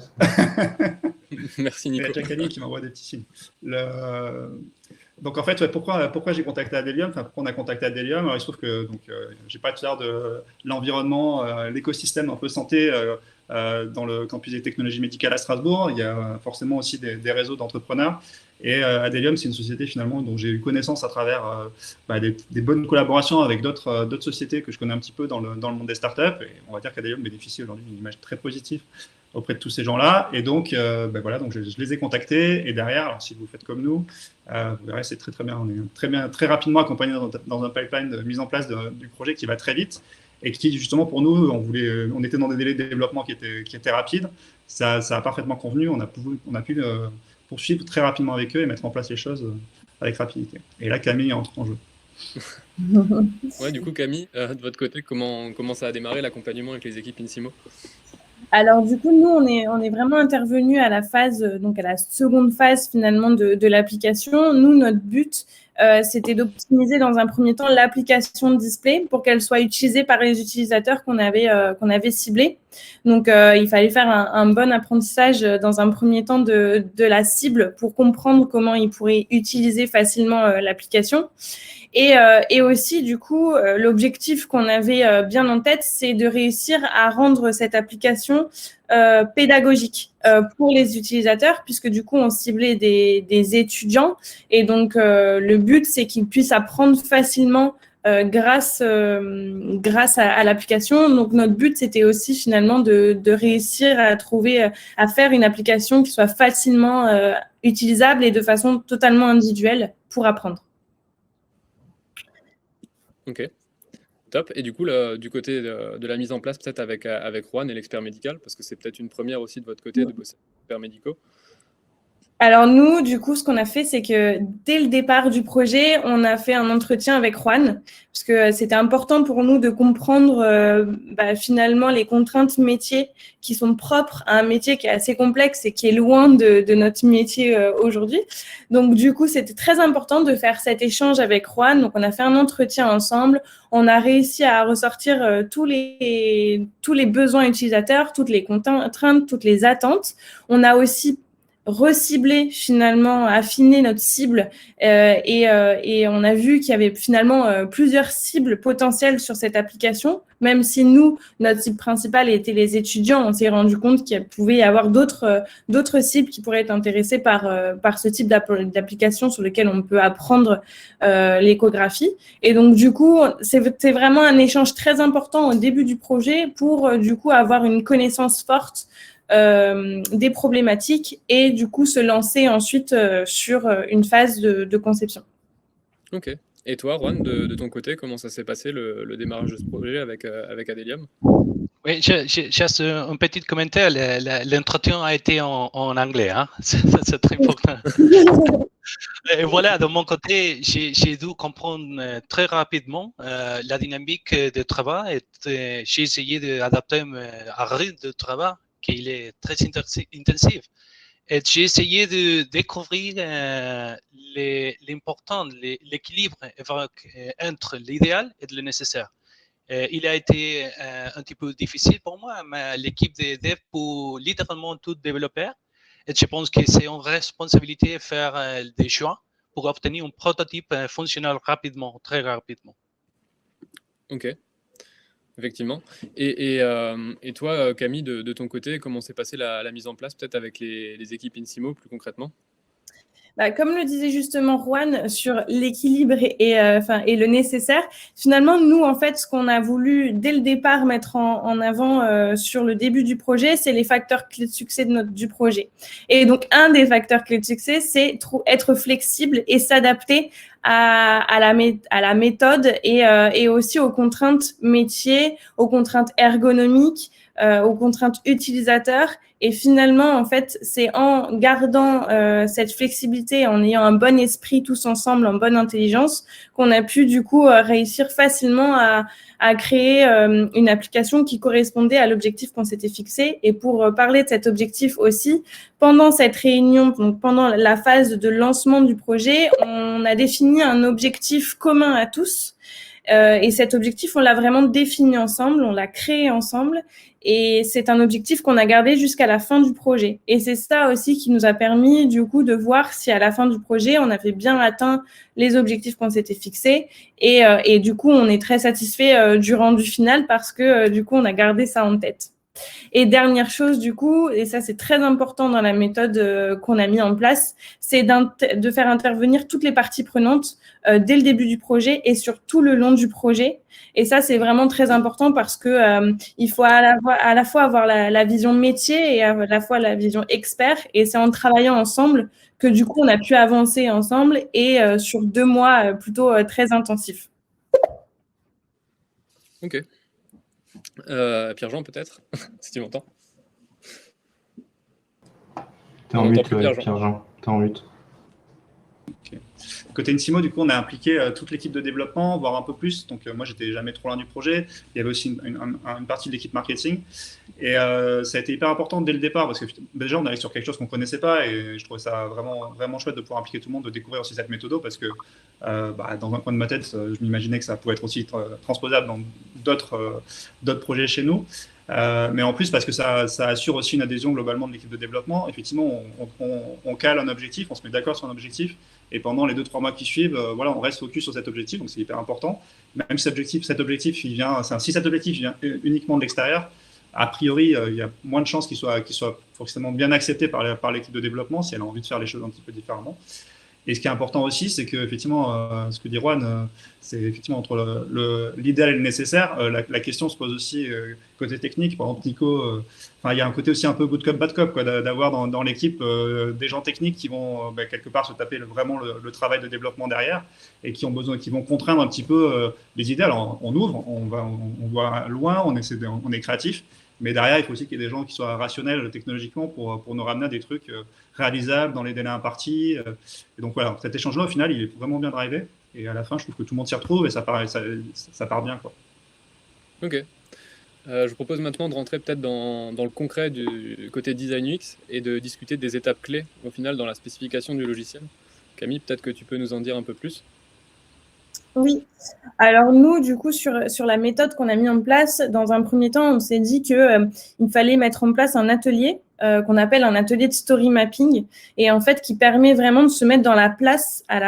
Merci Nico. Il y a Jacques qui m'envoie des petits signes. Donc en fait, pourquoi j'ai contacté Adelium, enfin pourquoi on a contacté Adelium? Alors il se trouve que j'ai parlé tout à l'heure de l'environnement, l'écosystème un peu santé dans le campus des technologies médicales à Strasbourg. Il y a forcément aussi des réseaux d'entrepreneurs. Et Adelium, c'est une société finalement dont j'ai eu connaissance à travers des bonnes collaborations avec d'autres sociétés que je connais un petit peu dans le monde des startups. Et on va dire qu'Adelium bénéficie aujourd'hui d'une image très positive auprès de tous ces gens-là. Et donc, donc je les ai contactés. Et derrière, alors, si vous faites comme nous, vous verrez, c'est très bien. On est très rapidement accompagné dans un pipeline de mise en place du projet qui va très vite et qui, justement, pour nous, on était dans des délais de développement qui étaient rapides. Ça a parfaitement convenu. On a pu poursuivre très rapidement avec eux et mettre en place les choses avec rapidité. Et là, Camille entre en jeu. Ouais, du coup, Camille, de votre côté, comment ça a démarré l'accompagnement avec les équipes Insimo? Alors du coup, nous, on est vraiment intervenu à la seconde phase finalement de l'application. Nous, notre but, c'était d'optimiser dans un premier temps l'application de display pour qu'elle soit utilisée par les utilisateurs qu'on avait ciblés. Donc, il fallait faire un bon apprentissage dans un premier temps de la cible pour comprendre comment ils pourraient utiliser facilement l'application. Et aussi, du coup, l'objectif qu'on avait bien en tête, c'est de réussir à rendre cette application pédagogique pour les utilisateurs, puisque du coup, on ciblait des étudiants. Et donc, le but, c'est qu'ils puissent apprendre facilement grâce à l'application. Donc, notre but, c'était aussi finalement de réussir à faire une application qui soit facilement utilisable et de façon totalement individuelle pour apprendre. Ok, top. Et du coup, du côté de la mise en place, peut-être avec Juan et l'expert médical, parce que c'est peut-être une première aussi de votre côté de bosser avec les experts médicaux. Alors nous, du coup, ce qu'on a fait, c'est que dès le départ du projet, on a fait un entretien avec Juan, parce que c'était important pour nous de comprendre finalement les contraintes métiers qui sont propres à un métier qui est assez complexe et qui est loin de notre métier aujourd'hui. Donc du coup, c'était très important de faire cet échange avec Juan. Donc on a fait un entretien ensemble. On a réussi à ressortir tous les besoins utilisateurs, toutes les contraintes, toutes les attentes. On a aussi recibler finalement, affiner notre cible et on a vu qu'il y avait finalement plusieurs cibles potentielles sur cette application. Même si nous, notre cible principale était les étudiants, on s'est rendu compte qu'il pouvait y avoir d'autres cibles qui pourraient être intéressées par ce type d'application sur lequel on peut apprendre l'échographie. Et donc, du coup, c'est vraiment un échange très important au début du projet pour, du coup, avoir une connaissance forte des problématiques et du coup se lancer ensuite sur une phase de conception. Ok. Et toi, Juan, de ton côté, comment ça s'est passé le démarrage de ce projet avec Adelium? Oui, juste un petit commentaire. L'entretien a été en anglais, hein. C'est très important. Et voilà, de mon côté, j'ai dû comprendre très rapidement la dynamique de travail. J'ai essayé d'adapter un rythme de travail qui est très intensif. Et j'ai essayé de découvrir l'important, l'équilibre entre l'idéal et le nécessaire. Il a été un petit peu difficile pour moi, mais l'équipe de dev pour littéralement tout développer. Et je pense que c'est une responsabilité de faire des choix pour obtenir un prototype fonctionnel rapidement, très rapidement. Ok, effectivement. Et toi, Camille, de ton côté, comment s'est passée la mise en place, peut-être avec les équipes Insimo plus concrètement? Bah, comme le disait justement Juan sur l'équilibre et le nécessaire, finalement, nous, en fait, ce qu'on a voulu dès le départ mettre en avant sur le début du projet, c'est les facteurs clés de succès du projet. Et donc, un des facteurs clés de succès, c'est être flexible et s'adapter à la méthode et aussi aux contraintes métiers, aux contraintes ergonomiques, aux contraintes utilisateurs. Et finalement, en fait, c'est en gardant cette flexibilité, en ayant un bon esprit tous ensemble, en bonne intelligence, qu'on a pu du coup réussir facilement à créer une application qui correspondait à l'objectif qu'on s'était fixé. Et pour parler de cet objectif aussi, pendant cette réunion, donc pendant la phase de lancement du projet, on a défini un objectif commun à tous. Et cet objectif, on l'a vraiment défini ensemble, on l'a créé ensemble. Et c'est un objectif qu'on a gardé jusqu'à la fin du projet. Et c'est ça aussi qui nous a permis, du coup, de voir si à la fin du projet, on avait bien atteint les objectifs qu'on s'était fixés. Et du coup, on est très satisfait du rendu final parce que, du coup, on a gardé ça en tête. Et dernière chose, du coup, et ça c'est très important dans la méthode qu'on a mis en place, c'est de faire intervenir toutes les parties prenantes dès le début du projet et sur tout le long du projet. Et ça, c'est vraiment très important parce que il faut à la fois avoir la vision métier et à la fois la vision expert. Et c'est en travaillant ensemble que du coup, on a pu avancer ensemble et sur 2 mois plutôt très intensifs. Ok. Pierre-Jean, peut-être, si tu m'entends. T'es en mute, Pierre-Jean. T'es en mute. Okay. Côté Insimo, du coup, on a impliqué toute l'équipe de développement, voire un peu plus. Donc, moi, j'étais jamais trop loin du projet. Il y avait aussi une partie de l'équipe marketing. Et ça a été hyper important dès le départ parce que déjà, on arrive sur quelque chose qu'on ne connaissait pas. Et je trouvais ça vraiment, vraiment chouette de pouvoir impliquer tout le monde, de découvrir aussi cette méthode parce que dans un coin de ma tête, je m'imaginais que ça pouvait être aussi transposable dans d'autres projets chez nous. Mais en plus, parce que ça assure aussi une adhésion globalement de l'équipe de développement. Effectivement, on cale un objectif, on se met d'accord sur un objectif. Et pendant les 2-3 mois qui suivent, on reste focus sur cet objectif, donc c'est hyper important. Même si cet objectif vient uniquement de l'extérieur, a priori, il y a moins de chances qu'il soit forcément bien accepté par l'équipe de développement si elle a envie de faire les choses un petit peu différemment. Et ce qui est important aussi, c'est qu'effectivement, ce que dit Juan, c'est effectivement entre l'idéal et le nécessaire. La question se pose aussi côté technique. Par exemple, Nico, il y a un côté aussi un peu good cop, bad cop, d'avoir dans l'équipe des gens techniques qui vont quelque part se taper vraiment le travail de développement derrière et qui vont contraindre un petit peu les idées. Alors, on ouvre, on voit loin, on est créatif. Mais derrière, il faut aussi qu'il y ait des gens qui soient rationnels technologiquement pour nous ramener à des trucs réalisables dans les délais impartis. Et donc voilà, cet échange-là, au final, il est vraiment bien drivé. Et à la fin, je trouve que tout le monde s'y retrouve et ça part bien, quoi. Ok. Je vous propose maintenant de rentrer peut-être dans le concret du côté design UX et de discuter des étapes clés, au final, dans la spécification du logiciel. Camille, peut-être que tu peux nous en dire un peu plus. Oui. Alors nous, du coup, sur la méthode qu'on a mis en place, dans un premier temps, on s'est dit que il fallait mettre en place un atelier qu'on appelle un atelier de story mapping et en fait qui permet vraiment de se mettre à la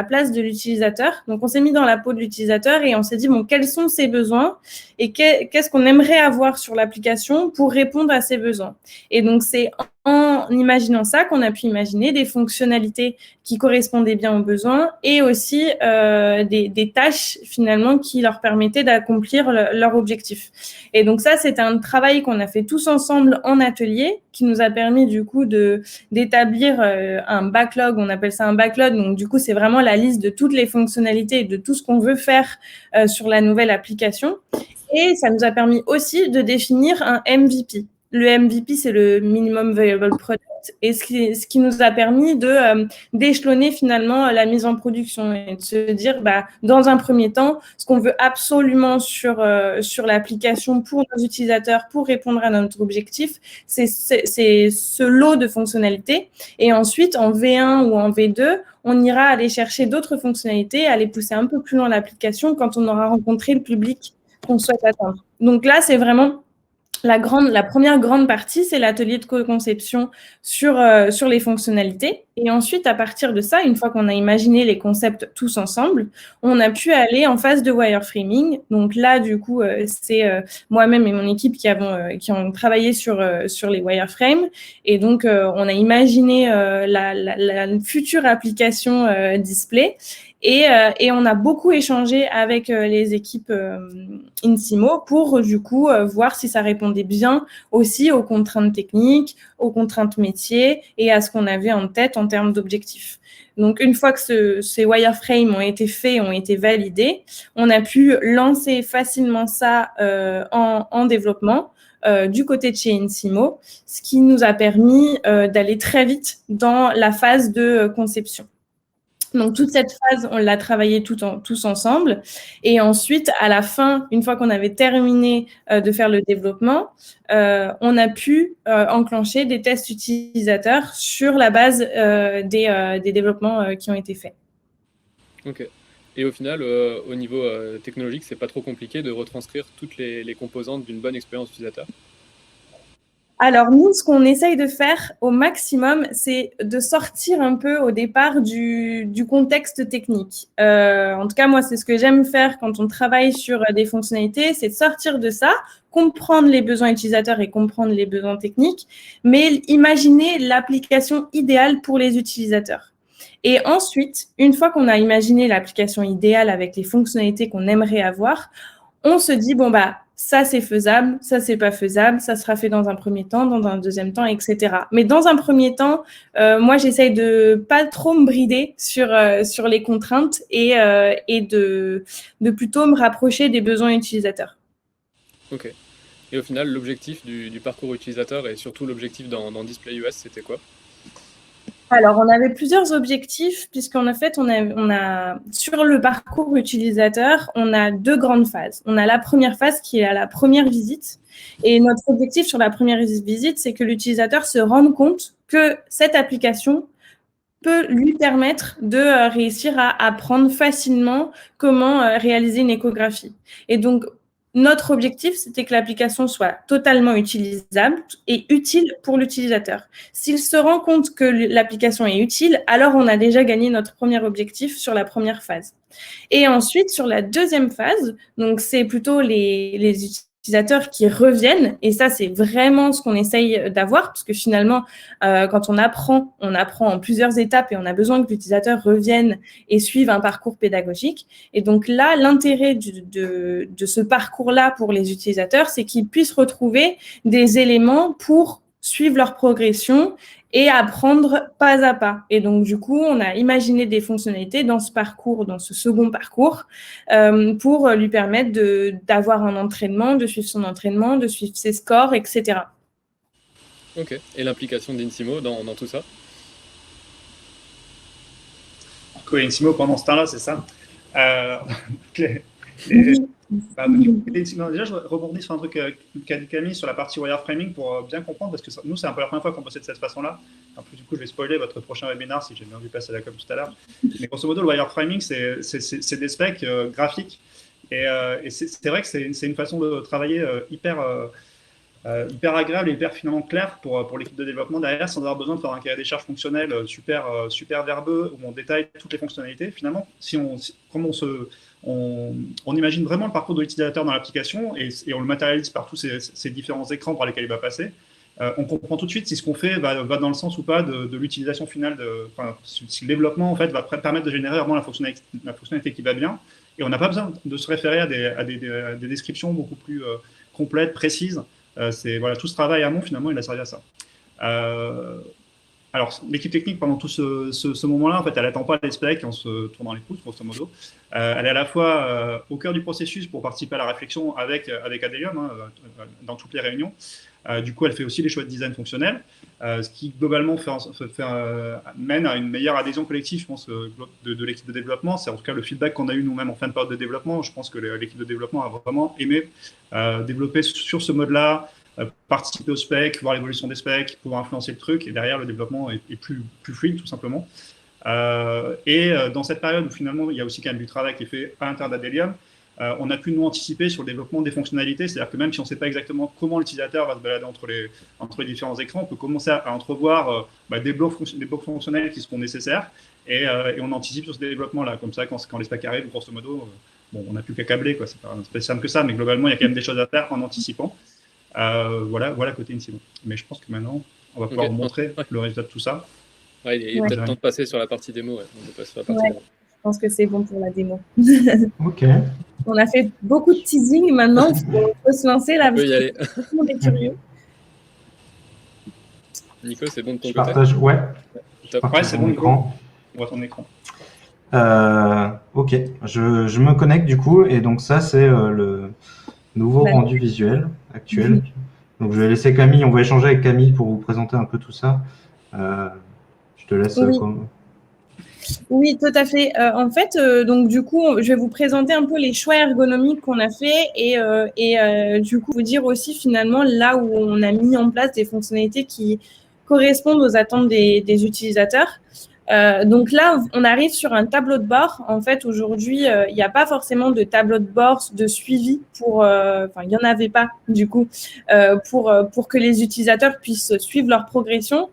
place de l'utilisateur. Donc on s'est mis dans la peau de l'utilisateur et on s'est dit bon, quels sont ses besoins et qu'est-ce qu'on aimerait avoir sur l'application pour répondre à ses besoins. Et donc c'est en imaginant ça qu'on a pu imaginer des fonctionnalités qui correspondaient bien aux besoins et aussi des tâches finalement qui leur permettaient d'accomplir leur objectif. Et donc ça, c'était un travail qu'on a fait tous ensemble en atelier qui nous a permis du coup d'établir un backlog, on appelle ça un backlog, donc du coup c'est vraiment la liste de toutes les fonctionnalités et de tout ce qu'on veut faire sur la nouvelle application. Et ça nous a permis aussi de définir un MVP. Le MVP, c'est le Minimum Viable Product, et ce qui nous a permis d'échelonner finalement la mise en production et de se dire, dans un premier temps, ce qu'on veut absolument sur l'application pour nos utilisateurs, pour répondre à notre objectif, c'est ce lot de fonctionnalités. Et ensuite, en V1 ou en V2, on ira aller chercher d'autres fonctionnalités, aller pousser un peu plus loin l'application quand on aura rencontré le public qu'on souhaite atteindre. Donc là, c'est vraiment La première grande partie, c'est l'atelier de co-conception sur les fonctionnalités. Et ensuite, à partir de ça, une fois qu'on a imaginé les concepts tous ensemble, on a pu aller en phase de wireframing. Donc là, du coup, c'est moi-même et mon équipe qui ont travaillé sur les wireframes. Et donc, on a imaginé la future application display. Et on a beaucoup échangé avec les équipes InSimo pour du coup voir si ça répondait bien aussi aux contraintes techniques, aux contraintes métiers et à ce qu'on avait en tête en termes d'objectifs. Donc, une fois que ces wireframes ont été faits, ont été validés, on a pu lancer facilement ça en développement du côté de chez InSimo, ce qui nous a permis d'aller très vite dans la phase de conception. Donc, toute cette phase, on l'a travaillé tous ensemble. Et ensuite, à la fin, une fois qu'on avait terminé de faire le développement, on a pu enclencher des tests utilisateurs sur la base des développements qui ont été faits. Ok. Et au final, au niveau technologique, c'est pas trop compliqué de retranscrire toutes les composantes d'une bonne expérience utilisateur? Alors, nous, ce qu'on essaye de faire au maximum, c'est de sortir un peu au départ du contexte technique. En tout cas, moi, c'est ce que j'aime faire quand on travaille sur des fonctionnalités, c'est de sortir de ça, comprendre les besoins utilisateurs et comprendre les besoins techniques, mais imaginer l'application idéale pour les utilisateurs. Et ensuite, une fois qu'on a imaginé l'application idéale avec les fonctionnalités qu'on aimerait avoir, on se dit, bon, bah, ça, c'est faisable, ça, c'est pas faisable, ça sera fait dans un premier temps, dans un deuxième temps, etc. Mais dans un premier temps, moi, j'essaye de pas trop me brider sur les contraintes et de plutôt me rapprocher des besoins utilisateurs. Ok. Et au final, l'objectif du parcours utilisateur et surtout l'objectif dans DisplayUS, c'était quoi? Alors, on avait plusieurs objectifs puisqu'en fait, on a sur le parcours utilisateur, on a deux grandes phases. On a la première phase qui est à la première visite. Et notre objectif sur la première visite, c'est que l'utilisateur se rende compte que cette application peut lui permettre de réussir à apprendre facilement comment réaliser une échographie. Et donc, notre objectif, c'était que l'application soit totalement utilisable et utile pour l'utilisateur. S'il se rend compte que l'application est utile, alors on a déjà gagné notre premier objectif sur la première phase. Et ensuite, sur la deuxième phase, donc c'est plutôt les utilisateurs qui reviennent, et ça, c'est vraiment ce qu'on essaye d'avoir, parce que finalement, quand on apprend en plusieurs étapes et on a besoin que l'utilisateur revienne et suive un parcours pédagogique. Et donc là, l'intérêt de ce parcours-là pour les utilisateurs, c'est qu'ils puissent retrouver des éléments pour suivre leur progression et apprendre pas à pas. Et donc, du coup, on a imaginé des fonctionnalités dans ce parcours, dans ce second parcours, pour lui permettre d'avoir un entraînement, de suivre son entraînement, de suivre ses scores, etc. Ok. Et l'implication d'InSimo dans tout ça? InSimo pendant ce temps-là, c'est ça. Déjà, je rebondis sur un truc qu'a dit Camille sur la partie wireframing pour bien comprendre, parce que nous, c'est un peu la première fois qu'on bossait de cette façon-là. En plus, du coup, je vais spoiler votre prochain webinaire si j'ai bien vu passer la com tout à l'heure. Mais grosso modo, le wireframing, c'est des specs graphiques. Et c'est vrai que c'est une façon de travailler hyper agréable et hyper finalement clair pour l'équipe de développement derrière, sans avoir besoin de faire un cahier des charges fonctionnel super verbeux où on détaille toutes les fonctionnalités. Finalement, on imagine vraiment le parcours de l'utilisateur dans l'application et on le matérialise par tous ces différents écrans par lesquels il va passer. On comprend tout de suite si ce qu'on fait va dans le sens ou pas de l'utilisation finale, si le développement en fait va permettre de générer vraiment la fonctionnalité qui va bien. Et on n'a pas besoin de se référer à des descriptions beaucoup plus complètes, précises. Voilà, tout ce travail amont, finalement, il a servi à ça. Alors, l'équipe technique, pendant tout ce moment-là, en fait, elle n'attend pas les specs en se tournant les pouces, grosso modo. Elle est à la fois au cœur du processus pour participer à la réflexion avec Adelium, dans toutes les réunions. Du coup, elle fait aussi les choix de design fonctionnel, ce qui globalement mène à une meilleure adhésion collective, je pense, de l'équipe de développement. C'est en tout cas le feedback qu'on a eu nous-mêmes en fin de période de développement. Je pense que l'équipe de développement a vraiment aimé développer sur ce mode-là, participer aux specs, voir l'évolution des specs, pouvoir influencer le truc, et derrière, le développement est plus fluide, tout simplement. Dans cette période où finalement, il y a aussi quand même du travail qui est fait à l'intérieur d'Adelium, on a pu nous anticiper sur le développement des fonctionnalités. C'est-à-dire que même si on ne sait pas exactement comment l'utilisateur va se balader entre les différents écrans, on peut commencer à entrevoir des blocs fonctionnels qui seront nécessaires et on anticipe sur ce développement-là. Comme ça, quand les specs arrivent, grosso modo, on n'a plus qu'à câbler, quoi. C'est pas si simple que ça, mais globalement, il y a quand même des choses à faire en anticipant. Voilà côté Insimo. Mais je pense que maintenant, on va pouvoir vous montrer le résultat de tout ça. Ouais, il est peut-être temps de passer sur la partie démo. Ouais. On passe sur la partie démo. Je pense que c'est bon pour la démo. Ok. On a fait beaucoup de teasing, maintenant il faut se lancer là. On peut y aller. Tout le monde est curieux. Nico, c'est bon de ton Je côté? partage, ouais. Ouais, c'est bon, écran. On voit ton écran. Ok, je me connecte du coup, et donc ça c'est le nouveau rendu visuel actuel. Donc je vais laisser Camille, on va échanger avec Camille pour vous présenter un peu tout ça. Je te laisse. Oui, tout à fait. En fait, donc du coup, je vais vous présenter un peu les choix ergonomiques qu'on a fait et du coup vous dire aussi finalement là où on a mis en place des fonctionnalités qui correspondent aux attentes des utilisateurs. Donc là, on arrive sur un tableau de bord. En fait, aujourd'hui, il n'y a pas forcément de tableau de bord de suivi il n'y en avait pas du coup pour que les utilisateurs puissent suivre leur progression.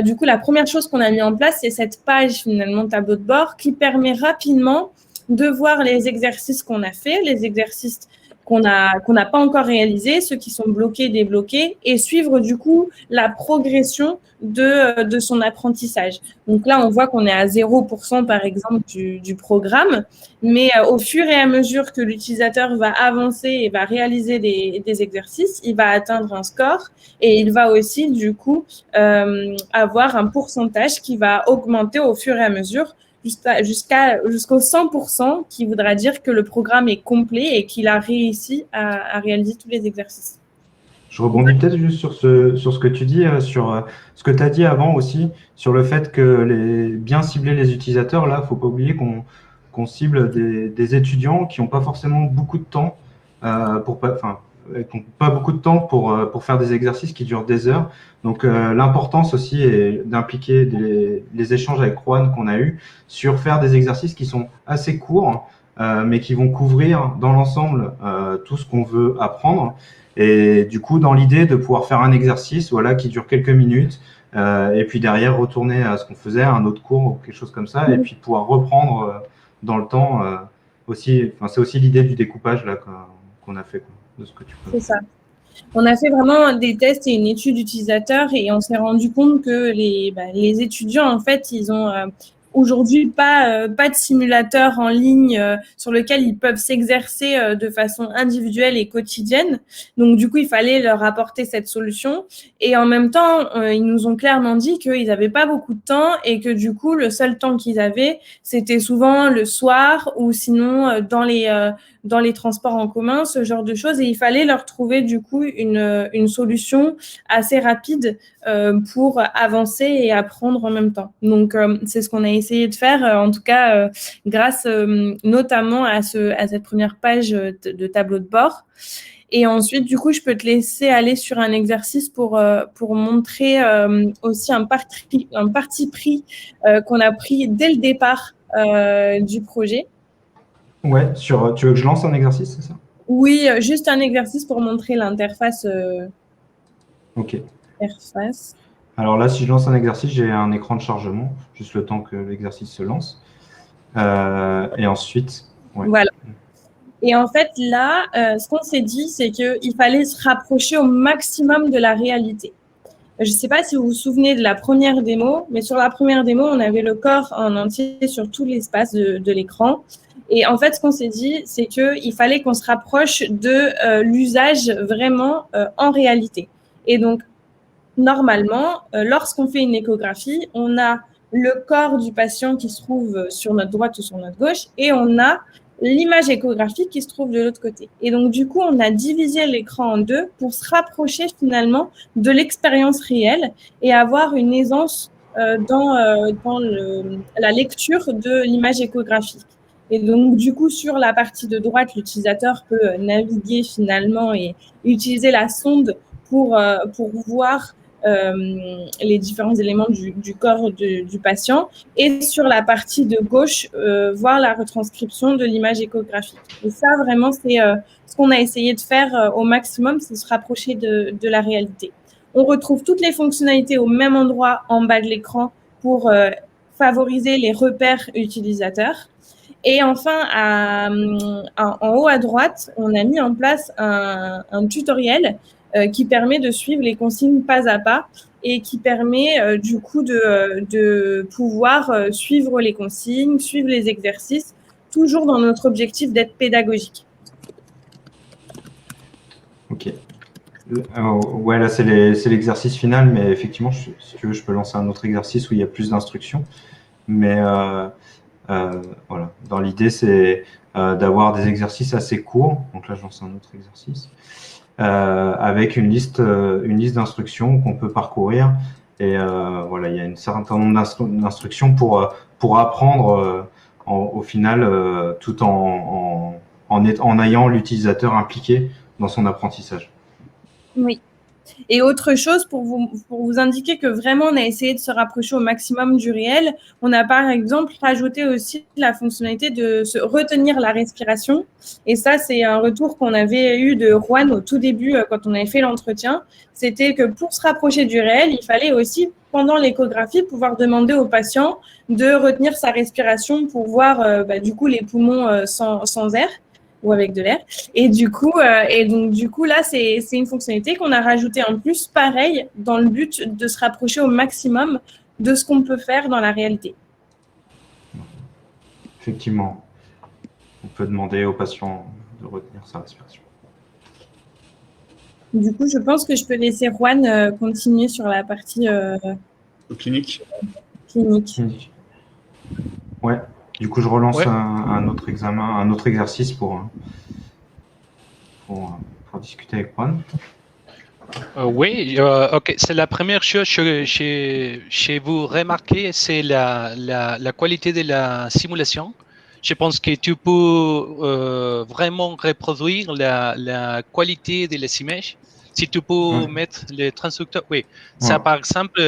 Du coup, la première chose qu'on a mis en place, c'est cette page finalement tableau de bord qui permet rapidement de voir les exercices qu'on a fait, les exercices qu'on n'a pas encore réalisés, ceux qui sont bloqués, débloqués, et suivre du coup la progression de son apprentissage. Donc là, on voit qu'on est à 0% par exemple du programme, mais au fur et à mesure que l'utilisateur va avancer et va réaliser des exercices, il va atteindre un score et il va aussi du coup avoir un pourcentage qui va augmenter au fur et à mesure jusqu'au 100%, qui voudra dire que le programme est complet et qu'il a réussi à réaliser tous les exercices. Je rebondis peut-être juste sur ce que tu dis, sur ce que tu as dit avant aussi, sur le fait que bien cibler les utilisateurs. Là, il ne faut pas oublier qu'on cible des étudiants qui n'ont pas forcément beaucoup de temps pour faire des exercices qui durent des heures. Donc, l'importance aussi est d'impliquer les échanges avec Juan qu'on a eu sur faire des exercices qui sont assez courts, mais qui vont couvrir dans l'ensemble tout ce qu'on veut apprendre. Et du coup, dans l'idée de pouvoir faire un exercice qui dure quelques minutes, et puis derrière retourner à ce qu'on faisait, un autre cours ou quelque chose comme ça, et puis pouvoir reprendre dans le temps aussi. C'est aussi l'idée du découpage là qu'on a fait, de ce que tu peux. C'est ça. On a fait vraiment des tests et une étude utilisateur et on s'est rendu compte que les étudiants, en fait, ils ont aujourd'hui pas de simulateur en ligne sur lequel ils peuvent s'exercer de façon individuelle et quotidienne. Donc, du coup, il fallait leur apporter cette solution. Et en même temps, ils nous ont clairement dit qu'ils n'avaient pas beaucoup de temps et que du coup, le seul temps qu'ils avaient, c'était souvent le soir ou sinon dans les transports en commun, ce genre de choses. Et il fallait leur trouver du coup une solution assez rapide pour avancer et apprendre en même temps. Donc, c'est ce qu'on a essayé de faire, en tout cas, grâce notamment à cette première page de tableau de bord. Et ensuite, du coup, je peux te laisser aller sur un exercice pour montrer aussi un parti pris qu'on a pris dès le départ du projet. Ouais, tu veux que je lance un exercice, c'est ça? Oui, juste un exercice pour montrer l'interface. Ok. Interface. Alors là, si je lance un exercice, j'ai un écran de chargement, juste le temps que l'exercice se lance. Et ensuite, ouais. Voilà. Et en fait, là, ce qu'on s'est dit, c'est qu'il fallait se rapprocher au maximum de la réalité. Je ne sais pas si vous vous souvenez de la première démo, mais sur la première démo, on avait le corps en entier sur tout l'espace de l'écran. Et en fait, ce qu'on s'est dit, c'est qu'il fallait qu'on se rapproche de l'usage vraiment en réalité. Et donc, normalement, lorsqu'on fait une échographie, on a le corps du patient qui se trouve sur notre droite ou sur notre gauche et on a l'image échographique qui se trouve de l'autre côté. Et donc, du coup, on a divisé l'écran en deux pour se rapprocher finalement de l'expérience réelle et avoir une aisance dans la lecture de l'image échographique. Et donc, du coup, sur la partie de droite, l'utilisateur peut naviguer finalement et utiliser la sonde pour voir les différents éléments du corps du patient, et sur la partie de gauche, voir la retranscription de l'image échographique. Et ça, vraiment, c'est ce qu'on a essayé de faire au maximum, c'est se rapprocher de la réalité. On retrouve toutes les fonctionnalités au même endroit en bas de l'écran pour favoriser les repères utilisateurs. Et enfin, en haut à droite, on a mis en place un tutoriel qui permet de suivre les consignes pas à pas et qui permet du coup de pouvoir suivre les consignes, suivre les exercices, toujours dans notre objectif d'être pédagogique. Ok. Ouais, là, c'est l'exercice final, mais effectivement, si tu veux, je peux lancer un autre exercice où il y a plus d'instructions. Mais voilà, dans l'idée, c'est d'avoir des exercices assez courts. Donc là, je lance un autre exercice avec une liste d'instructions qu'on peut parcourir. Et voilà, il y a un certain nombre d'instructions pour apprendre au final, tout en ayant l'utilisateur impliqué dans son apprentissage. Oui. Et autre chose, pour vous indiquer que vraiment, on a essayé de se rapprocher au maximum du réel, on a par exemple rajouté aussi la fonctionnalité de se retenir la respiration. Et ça, c'est un retour qu'on avait eu de Juan au tout début, quand on avait fait l'entretien. C'était que pour se rapprocher du réel, il fallait aussi, pendant l'échographie, pouvoir demander au patient de retenir sa respiration pour voir du coup les poumons sans air ou avec de l'air. Et donc du coup là, c'est une fonctionnalité qu'on a rajoutée en plus, pareil, dans le but de se rapprocher au maximum de ce qu'on peut faire dans la réalité. Effectivement, on peut demander au patient de retenir sa respiration. Du coup, je pense que je peux laisser Juan continuer sur la partie clinique. Ouais. Du coup, je relance un autre examen, un autre exercice pour discuter avec Juan. Oui, ok. C'est la première chose chez vous remarquez, c'est la qualité de la simulation. Je pense que tu peux vraiment reproduire la qualité de les images. Si tu peux mettre les transducteurs, oui. Ça, par exemple,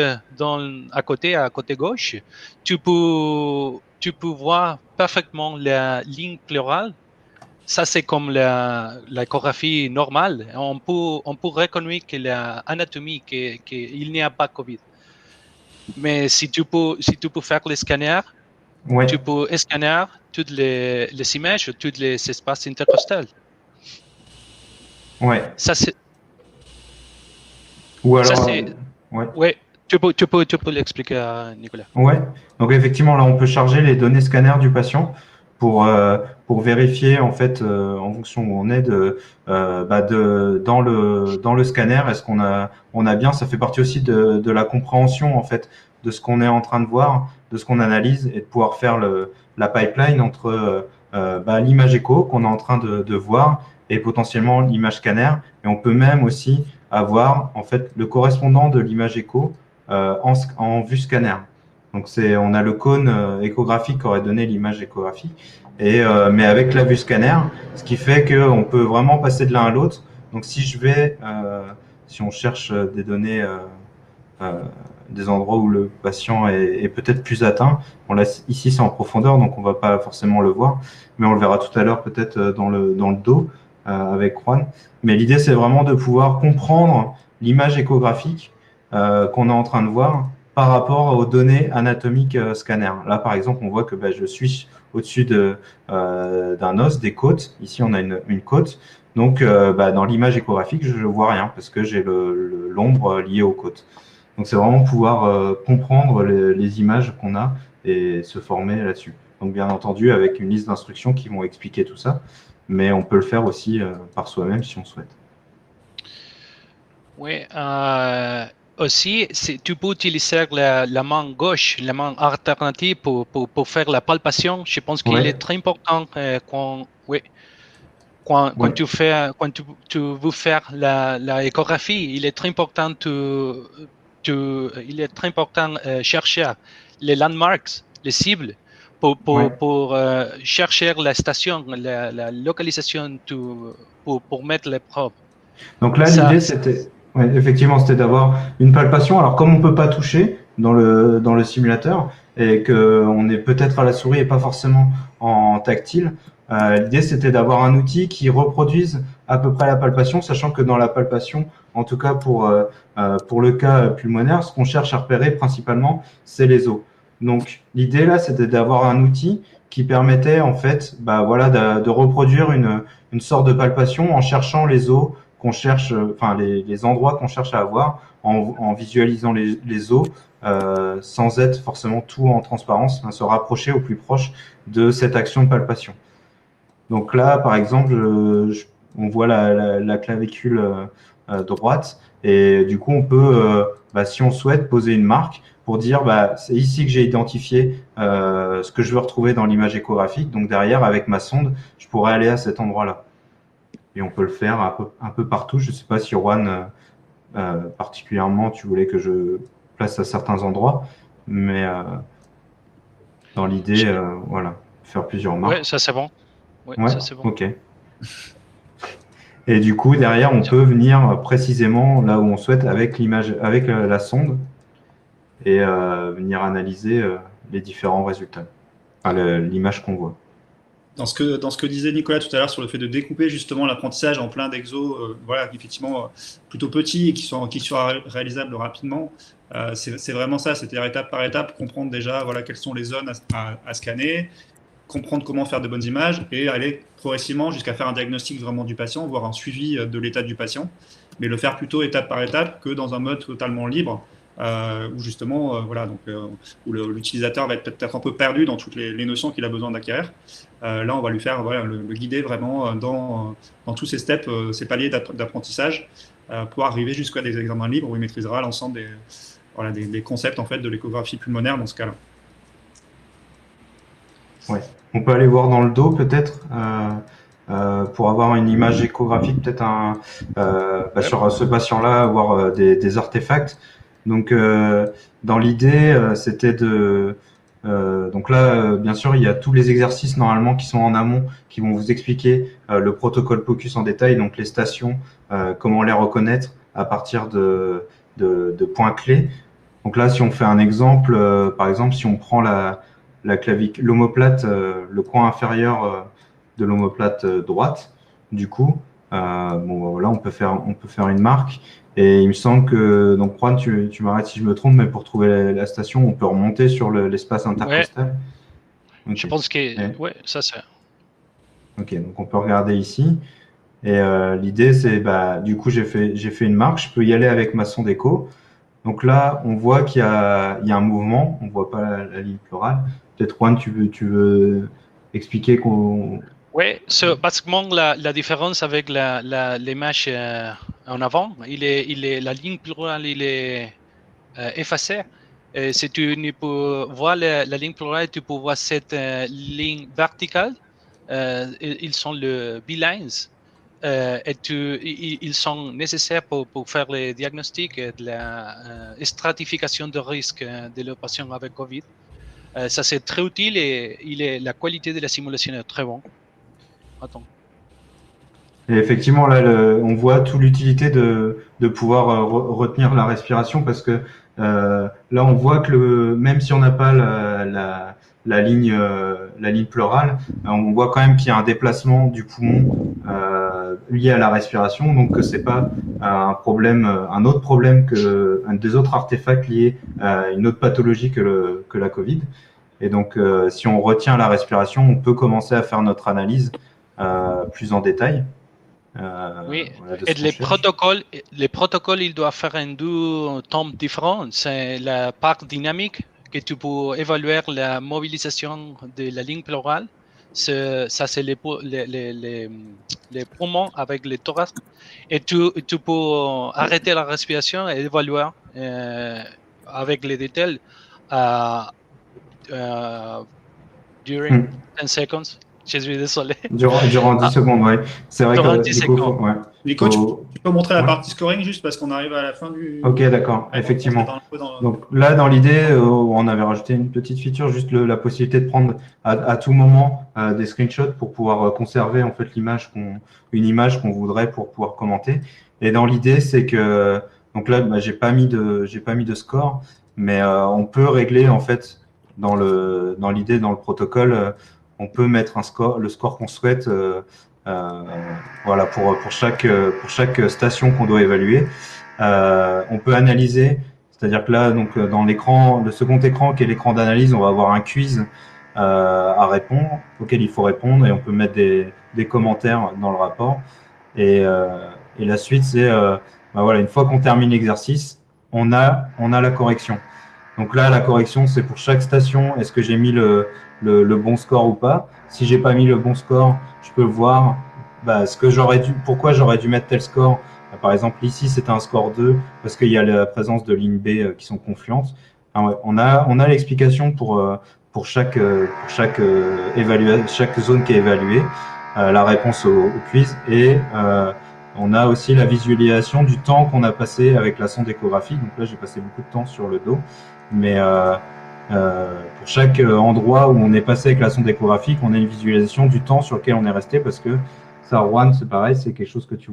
à côté gauche, tu peux voir parfaitement la ligne pleurale. Ça, c'est comme l'échographie normale. On peut reconnaître que l'anatomie, qu'il n'y a pas COVID. Mais si tu peux faire les scanners, tu peux scanner toutes les images, tous les espaces intercostals. Ouais. Ça, c'est... Ou alors... Ouais, tu peux l'expliquer à Nicolas. Ouais, donc effectivement, là, on peut charger les données scanner du patient pour vérifier, en fait, en fonction où on est, dans le scanner, est-ce qu'on a bien, ça fait partie aussi de la compréhension, en fait, de ce qu'on est en train de voir, de ce qu'on analyse, et de pouvoir faire la pipeline entre l'image écho qu'on est en train de voir et potentiellement l'image scanner. Et on peut même aussi avoir, en fait, le correspondant de l'image écho en vue scanner. Donc on a le cône échographique qui aurait donné l'image échographique, mais avec la vue scanner, ce qui fait qu'on peut vraiment passer de l'un à l'autre. Donc si on cherche des données, des endroits où le patient est peut-être plus atteint, ici c'est en profondeur, donc on va pas forcément le voir, mais on le verra tout à l'heure peut-être dans le dos avec Juan. Mais l'idée c'est vraiment de pouvoir comprendre l'image échographique qu'on est en train de voir par rapport aux données anatomiques scanner. Là, par exemple, on voit que je suis au-dessus d'un os, des côtes. Ici, on a une côte. Donc, dans l'image échographique, je ne vois rien parce que j'ai l'ombre liée aux côtes. Donc, c'est vraiment pouvoir comprendre les images qu'on a et se former là-dessus. Donc, bien entendu, avec une liste d'instructions qui vont expliquer tout ça. Mais on peut le faire aussi par soi-même si on souhaite. Oui, aussi, tu peux utiliser la main gauche, la main alternative pour faire la palpation. Je pense qu'il est très important quand tu veux faire la échographie. Il est très important chercher les landmarks, les cibles, pour chercher la station, la localisation pour mettre les probes. Donc là, l'idée, c'était... Ouais, effectivement, c'était d'avoir une palpation. Alors, comme on peut pas toucher dans le simulateur et que on est peut-être à la souris et pas forcément en tactile, l'idée c'était d'avoir un outil qui reproduise à peu près la palpation, sachant que dans la palpation, en tout cas pour le cas pulmonaire, ce qu'on cherche à repérer principalement, c'est les os. Donc, l'idée là, c'était d'avoir un outil qui permettait en fait, bah voilà, de reproduire une sorte de palpation en cherchant les os qu'on cherche, enfin les endroits qu'on cherche à avoir en visualisant les os sans être forcément tout en transparence, se rapprocher au plus proche de cette action de palpation. Donc là, par exemple, on voit la clavicule droite et du coup, on peut, si on souhaite, poser une marque pour dire c'est ici que j'ai identifié ce que je veux retrouver dans l'image échographique. Donc derrière, avec ma sonde, je pourrais aller à cet endroit-là. Et on peut le faire un peu partout. Je ne sais pas si Juan, particulièrement, tu voulais que je place à certains endroits, mais dans l'idée, voilà, faire plusieurs marques. Oui, ça c'est bon. Ouais, ça c'est bon. Ok. Et du coup, derrière, on peut venir précisément là où on souhaite avec l'image, avec la sonde et venir analyser les différents résultats, enfin, l'image qu'on voit. Dans ce que disait Nicolas tout à l'heure sur le fait de découper justement l'apprentissage en plein d'exos, voilà, effectivement plutôt petits et qui soient réalisables rapidement, c'est vraiment ça, c'est-à-dire étape par étape, comprendre déjà voilà, quelles sont les zones à scanner, comprendre comment faire de bonnes images et aller progressivement jusqu'à faire un diagnostic vraiment du patient, voire un suivi de l'état du patient, mais le faire plutôt étape par étape que dans un mode totalement libre, où justement, voilà, donc, où l'utilisateur va être peut-être un peu perdu dans toutes les notions qu'il a besoin d'acquérir. Là, on va lui faire voilà, le guider vraiment dans tous ces steps, ces paliers d'apprentissage, pour arriver jusqu'à des examens libres où il maîtrisera l'ensemble des concepts en fait, de l'échographie pulmonaire dans ce cas-là. Ouais. On peut aller voir dans le dos peut-être pour avoir une image échographique, peut-être sur ce patient-là, avoir des artefacts. Donc, dans l'idée, c'était donc là, bien sûr, il y a tous les exercices normalement qui sont en amont, qui vont vous expliquer le protocole POCUS en détail, donc les stations, comment les reconnaître à partir de points clés. Donc là, si on fait un exemple, par exemple, si on prend la clavicule, l'omoplate, le coin inférieur de l'omoplate droite, du coup, là, on peut faire une marque. Et il me semble que, donc Juan, tu m'arrêtes si je me trompe, mais pour trouver la station, on peut remonter sur l'espace intercostal. Ouais. Okay. Je pense que, ouais, ça c'est. Ok, donc on peut regarder ici. Et l'idée, c'est, du coup, j'ai fait une marque. Je peux y aller avec ma sonde écho. Donc là, on voit qu'il y a un mouvement. On voit pas la ligne pleurale. Peut-être Juan, tu veux expliquer qu'on. Oui, basiquement la différence avec l'image en avant, la ligne pleurale il est effacée. Et si tu peux voir la ligne pleurale, tu peux voir cette ligne verticale. Ils sont le B-lines. Ils sont nécessaires pour faire les diagnostics et de la stratification de risque de le patient avec COVID. Ça c'est très utile et la qualité de la simulation est très bonne. Attends. Et effectivement, là, on voit toute l'utilité de pouvoir retenir la respiration parce que là, on voit que même si on n'a pas la ligne pleurale, on voit quand même qu'il y a un déplacement du poumon lié à la respiration, donc que c'est pas un autre problème que un des autres artefacts liés à une autre pathologie que la Covid. Et donc, si on retient la respiration, on peut commencer à faire notre analyse plus en détail. Oui, voilà, et les protocoles, ils doivent faire deux temps différents. C'est la part dynamique que tu peux évaluer la mobilisation de la ligne pleurale. Ça, c'est les poumons avec les thorax. Et tu peux arrêter la respiration et évaluer avec les détails during 10 seconds. Je suis désolé. Durant 10 secondes, oui. C'est vrai durant que 10 secondes. Ouais. Nico, tu peux montrer la partie scoring juste parce qu'on arrive à la fin du. Ok, d'accord, effectivement. Donc là, dans l'idée, on avait rajouté une petite feature, juste la possibilité de prendre à tout moment des screenshots pour pouvoir conserver en fait une image qu'on voudrait pour pouvoir commenter. Et dans l'idée, c'est que donc là, j'ai pas mis de score, mais on peut régler en fait dans l'idée, dans le protocole, on peut mettre le score qu'on souhaite, euh, voilà, pour chaque station qu'on doit évaluer. On peut analyser, c'est-à-dire que là, donc dans le second écran qui est l'écran d'analyse, on va avoir un quiz à répondre, auquel il faut répondre, et on peut mettre des commentaires dans le rapport. Et, la suite, c'est voilà, une fois qu'on termine l'exercice, on a la correction. Donc là, la correction, c'est pour chaque station, est-ce que j'ai mis le bon score ou pas. Si j'ai pas mis le bon score, je peux voir pourquoi j'aurais dû mettre tel score. Par exemple, ici, c'était un score 2 parce qu'il y a la présence de lignes B qui sont confluentes. Ouais, on a l'explication pour chaque chaque zone qui est évaluée, la réponse au quiz, et on a aussi la visualisation du temps qu'on a passé avec la sonde échographique. Donc là, j'ai passé beaucoup de temps sur le dos, mais pour chaque endroit où on est passé avec la sonde échographique, on a une visualisation du temps sur lequel on est resté, parce que ça, Juan, c'est pareil, c'est quelque chose que tu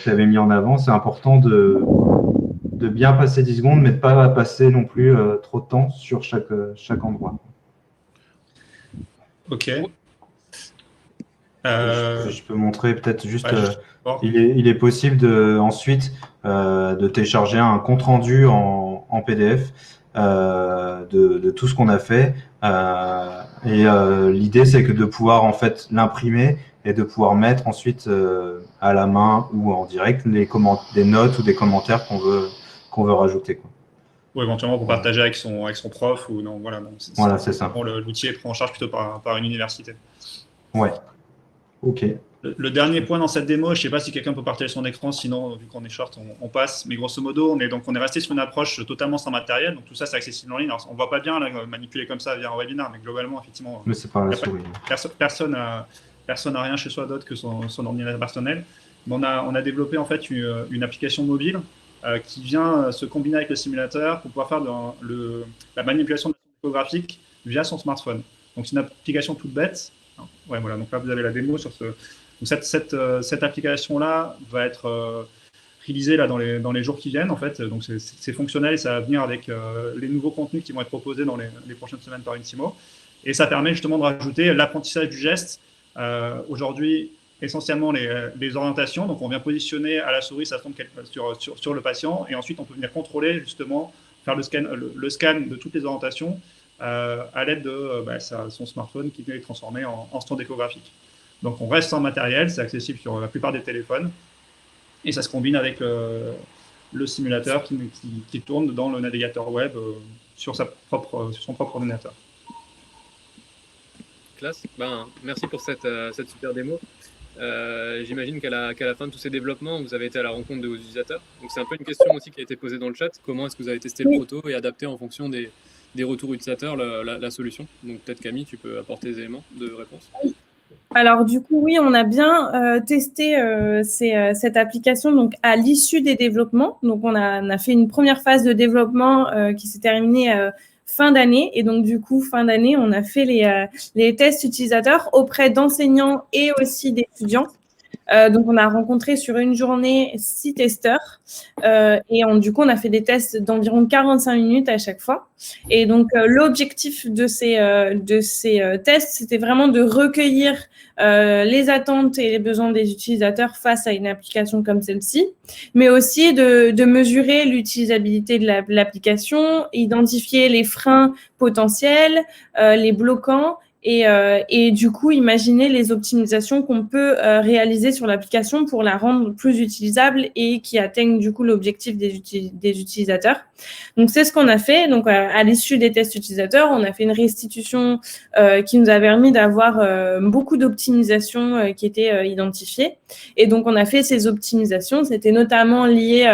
avais mis en avant. C'est important de bien passer 10 secondes, mais de pas passer non plus trop de temps sur chaque endroit. Ok. Je peux montrer peut-être juste. Il est possible ensuite de télécharger un compte rendu en PDF de tout ce qu'on a fait. L'idée, c'est que de pouvoir en fait l'imprimer et de pouvoir mettre ensuite à la main ou en direct des notes ou des commentaires qu'on veut rajouter, quoi. Ou éventuellement pour partager avec son prof, ou non, voilà. Voilà, c'est ça. L'outil est pris en charge plutôt par une université. Ouais. Ok. Le dernier point dans cette démo, je ne sais pas si quelqu'un peut partager son écran, sinon, vu qu'on est short, on passe. Mais grosso modo, on est resté sur une approche totalement sans matériel. Donc tout ça, c'est accessible en ligne. Alors, on ne voit pas bien là, manipuler comme ça via un webinar, mais globalement, effectivement, mais c'est par la souris. Personne n'a rien chez soi d'autre que son ordinateur personnel. Mais on a développé en fait une application mobile qui vient se combiner avec le simulateur pour pouvoir faire la manipulation de la photographique via son smartphone. Donc c'est une application toute bête. Ouais, voilà. Donc là, vous avez la démo sur ce. Donc cette application-là va être réalisée là dans les jours qui viennent en fait. Donc c'est fonctionnel et ça va venir avec les nouveaux contenus qui vont être proposés dans les prochaines semaines par Insimo. Et ça permet justement de rajouter l'apprentissage du geste. Aujourd'hui, essentiellement les orientations. Donc on vient positionner à la souris, ça tombe sur le patient, et ensuite on peut venir contrôler justement, faire le scan de toutes les orientations à l'aide de son smartphone qui est transformé en sonde échographique. Donc on reste sans matériel, c'est accessible sur la plupart des téléphones, et ça se combine avec le simulateur qui tourne dans le navigateur web sur son propre ordinateur. Classe. Merci pour cette super démo. J'imagine qu'à la fin de tous ces développements, vous avez été à la rencontre de vos utilisateurs. Donc c'est un peu une question aussi qui a été posée dans le chat. Comment est-ce que vous avez testé le proto et adapté en fonction des retours utilisateurs la solution? Donc peut-être Camille, tu peux apporter des éléments de réponse. Alors du coup, oui, on a bien testé cette application donc à l'issue des développements. Donc on a fait une première phase de développement qui s'est terminée fin d'année, et donc du coup fin d'année, on a fait les tests utilisateurs auprès d'enseignants et aussi d'étudiants. Donc, on a rencontré sur une journée 6 testeurs et du coup, on a fait des tests d'environ 45 minutes à chaque fois. Et donc, l'objectif de ces tests, c'était vraiment de recueillir les attentes et les besoins des utilisateurs face à une application comme celle-ci, mais aussi de mesurer l'utilisabilité de l'application, identifier les freins potentiels, les bloquants, et du coup, imaginer les optimisations qu'on peut réaliser sur l'application pour la rendre plus utilisable et qui atteigne du coup l'objectif des utilisateurs. Donc, c'est ce qu'on a fait. Donc, à l'issue des tests utilisateurs, on a fait une restitution qui nous a permis d'avoir beaucoup d'optimisations qui étaient identifiées. Et donc, on a fait ces optimisations. C'était notamment lié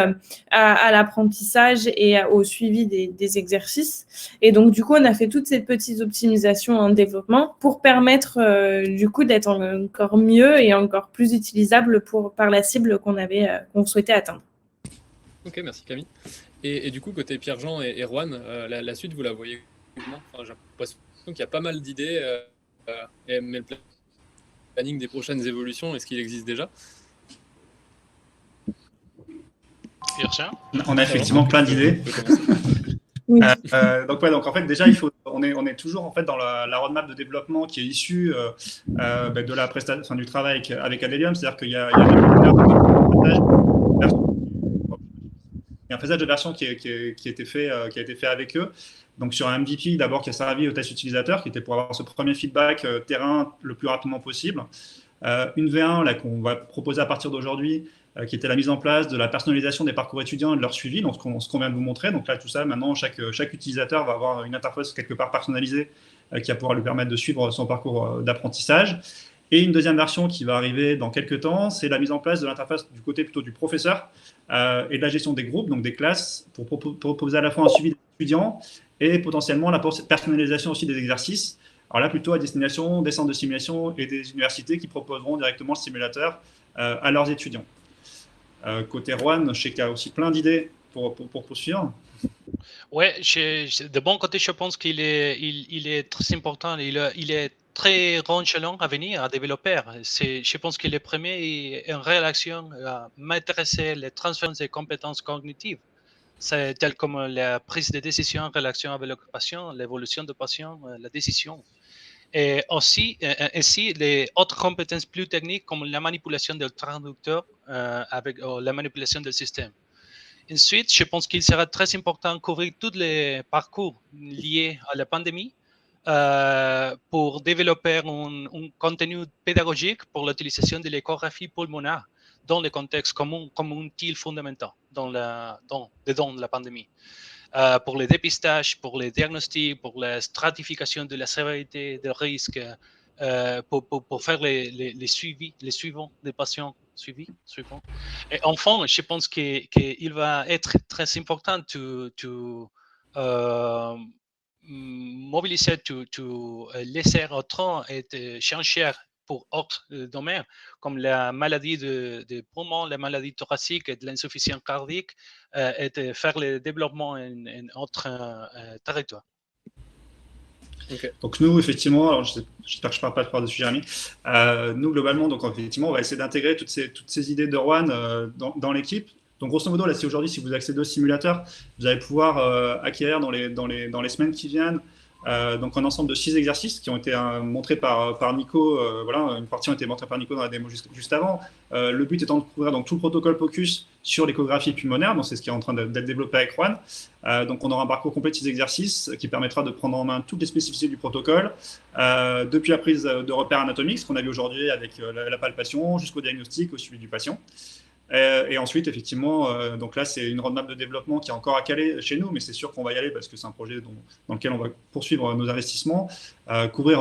à l'apprentissage et au suivi des exercices. Et donc, du coup, on a fait toutes ces petites optimisations en développement pour permettre du coup d'être encore mieux et encore plus utilisable par la cible qu'on souhaitait atteindre. Ok, merci Camille. Et du coup, côté Pierre-Jean et Erwan, la suite, vous la voyez comment? J'ai l'impression qu'il y a pas mal d'idées, mais le planning des prochaines évolutions, est-ce qu'il existe déjà? Urgent. On a effectivement plein d'idées. Oui. Donc en fait déjà on est toujours en fait dans la roadmap de développement qui est issue de la prestation, enfin, du travail avec Adelium, c'est-à-dire qu'il y a un phasage de version qui a été fait avec eux. Donc sur un MVP d'abord qui a servi au test utilisateur, qui était pour avoir ce premier feedback terrain le plus rapidement possible. Une V1 là qu'on va proposer à partir d'aujourd'hui, qui était la mise en place de la personnalisation des parcours étudiants et de leur suivi, donc ce qu'on vient de vous montrer. Donc là, tout ça, maintenant, chaque utilisateur va avoir une interface quelque part personnalisée qui va pouvoir lui permettre de suivre son parcours d'apprentissage. Et une deuxième version qui va arriver dans quelques temps, c'est la mise en place de l'interface du côté plutôt du professeur et de la gestion des groupes, donc des classes, pour proposer à la fois un suivi des étudiants et potentiellement la personnalisation aussi des exercices. Alors là, plutôt à destination des centres de simulation et des universités qui proposeront directement le simulateur à leurs étudiants. Côté Juan, je sais qu'il y a aussi plein d'idées pour poursuivre. Ouais, de mon côté, je pense qu'il est très important. Il est très grand jalon à venir à développer. Je pense qu'il est premier en relation à maîtriser les transferts des compétences cognitives. C'est tel comme la prise de décision en relation avec l'occupation, l'évolution de patient, la décision. Et aussi, les autres compétences plus techniques comme la manipulation del traducteur avec la manipulation del système. Ensuite, je pense qu'il sera très important de couvrir tous les parcours liés à la pandémie pour développer un contenu pédagogique pour l'utilisation de l'échographie pulmonaire dans le contexte comme un outil fondamental dans la pandémie. Pour le dépistage, pour les diagnostics, pour la stratification de la sévérité des risques, pour faire les suivants des patients suivis. Et enfin, je pense qu'il va être très important de mobiliser, de laisser autant et de changer pour autres domaines, comme la maladie de poumon, la maladie thoracique et de l'insuffisance cardiaque, et de faire le développement en autres territoires. Okay. Donc nous, effectivement, alors j'espère que je ne parle pas par-dessus Jérémy, nous, globalement, donc effectivement, on va essayer d'intégrer toutes ces idées de Juan dans l'équipe. Donc grosso modo, là, aujourd'hui, si vous accédez au simulateur, vous allez pouvoir acquérir dans les semaines qui viennent donc un ensemble de 6 exercices qui ont été montrés par Nico. Voilà, une partie a été montrée par Nico dans la démo juste avant. Le but étant de couvrir donc tout le protocole POCUS sur l'échographie pulmonaire, donc c'est ce qui est en train d'être développé avec Juan. Donc on aura un parcours complet de 6 exercices qui permettra de prendre en main toutes les spécificités du protocole, depuis la prise de repères anatomiques, ce qu'on a vu aujourd'hui avec la palpation, jusqu'au diagnostic, au suivi du patient. Et ensuite, effectivement, donc là, c'est une roadmap de développement qui est encore à caler chez nous, mais c'est sûr qu'on va y aller parce que c'est un projet dans lequel on va poursuivre nos investissements, couvrir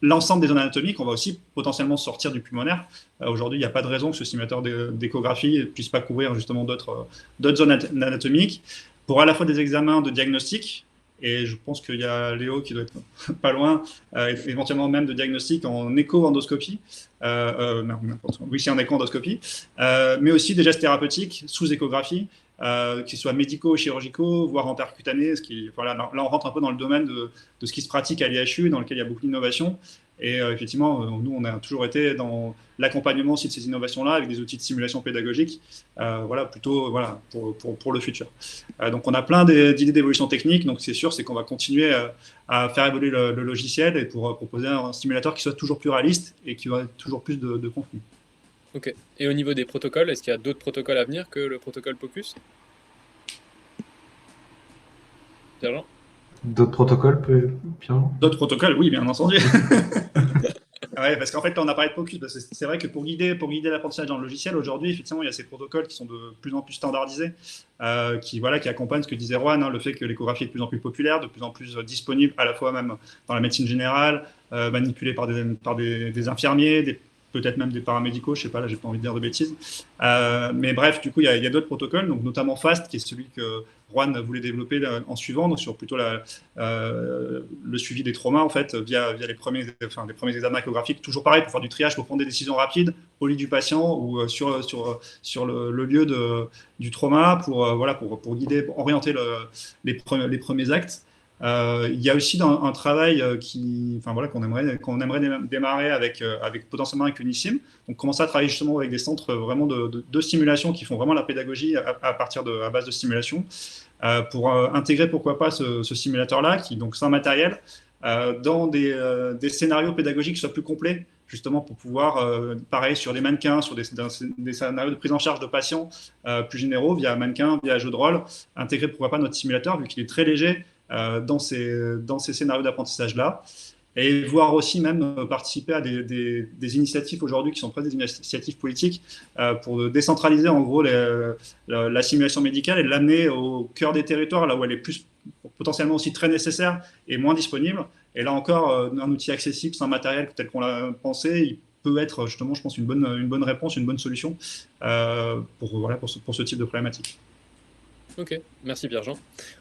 l'ensemble des zones anatomiques. On va aussi potentiellement sortir du pulmonaire. Aujourd'hui, il n'y a pas de raison que ce simulateur d'échographie ne puisse pas couvrir justement d'autres zones anatomiques pour à la fois des examens de diagnostic. Et je pense qu'il y a Léo qui doit être pas loin, éventuellement même de diagnostic en écho-endoscopie, oui, c'est en écho-endoscopie, mais aussi des gestes thérapeutiques sous échographie, qu'ils soient médicaux, chirurgicaux, voire en percutanés. Voilà, là, on rentre un peu dans le domaine de ce qui se pratique à l'IHU, dans lequel il y a beaucoup d'innovation. Et effectivement, nous, on a toujours été dans l'accompagnement aussi de ces innovations-là avec des outils de simulation pédagogique, voilà, plutôt voilà, pour le futur. Donc, on a plein d'idées d'évolution technique. Donc, c'est sûr, c'est qu'on va continuer à faire évoluer le logiciel et pour proposer un simulateur qui soit toujours plus réaliste et qui aurait toujours plus de contenu. Ok. Et au niveau des protocoles, est-ce qu'il y a d'autres protocoles à venir que le protocole POCUS ? Pierre-Jean ? D'autres protocoles, Pierre-Jean ? D'autres protocoles, oui, bien entendu. Ouais, parce qu'en fait, là, on a parlé de POCUS. Parce que c'est vrai que pour guider l'apprentissage dans le logiciel, aujourd'hui, effectivement, il y a ces protocoles qui sont de plus en plus standardisés, qui accompagnent ce que disait Juan, hein, le fait que l'échographie est de plus en plus populaire, de plus en plus disponible, à la fois même dans la médecine générale, manipulée par des infirmiers, peut-être même des paramédicaux, je ne sais pas, là, j'ai pas envie de dire de bêtises. Mais bref, du coup, il y a d'autres protocoles, donc notamment FAST, qui est celui que Juan voulait développer en suivant, donc sur plutôt le suivi des traumas, en fait, via les premiers examens échographiques. Toujours pareil, pour faire du triage, pour prendre des décisions rapides au lit du patient ou sur le lieu du trauma, pour guider, pour orienter les premiers actes. Il y a aussi un travail qu'on aimerait démarrer avec potentiellement avec Unisim. Donc commencer à travailler justement avec des centres vraiment de stimulation qui font vraiment la pédagogie à base de stimulation pour intégrer pourquoi pas ce simulateur-là qui donc sans matériel dans des scénarios pédagogiques qui soient plus complets, justement pour pouvoir, pareil, sur des mannequins, sur des scénarios de prise en charge de patients plus généraux, via mannequin, via jeu de rôle, intégrer pourquoi pas notre simulateur, vu qu'il est très léger dans ces scénarios d'apprentissage-là. Et voir aussi même participer à des initiatives aujourd'hui qui sont presque des initiatives politiques pour décentraliser en gros la simulation médicale et l'amener au cœur des territoires, là où elle est potentiellement aussi très nécessaire et moins disponible. Et là encore, un outil accessible, sans matériel tel qu'on l'a pensé, il peut être justement, je pense, une bonne réponse, une bonne solution pour ce type de problématique. Ok, merci Pierre-Jean.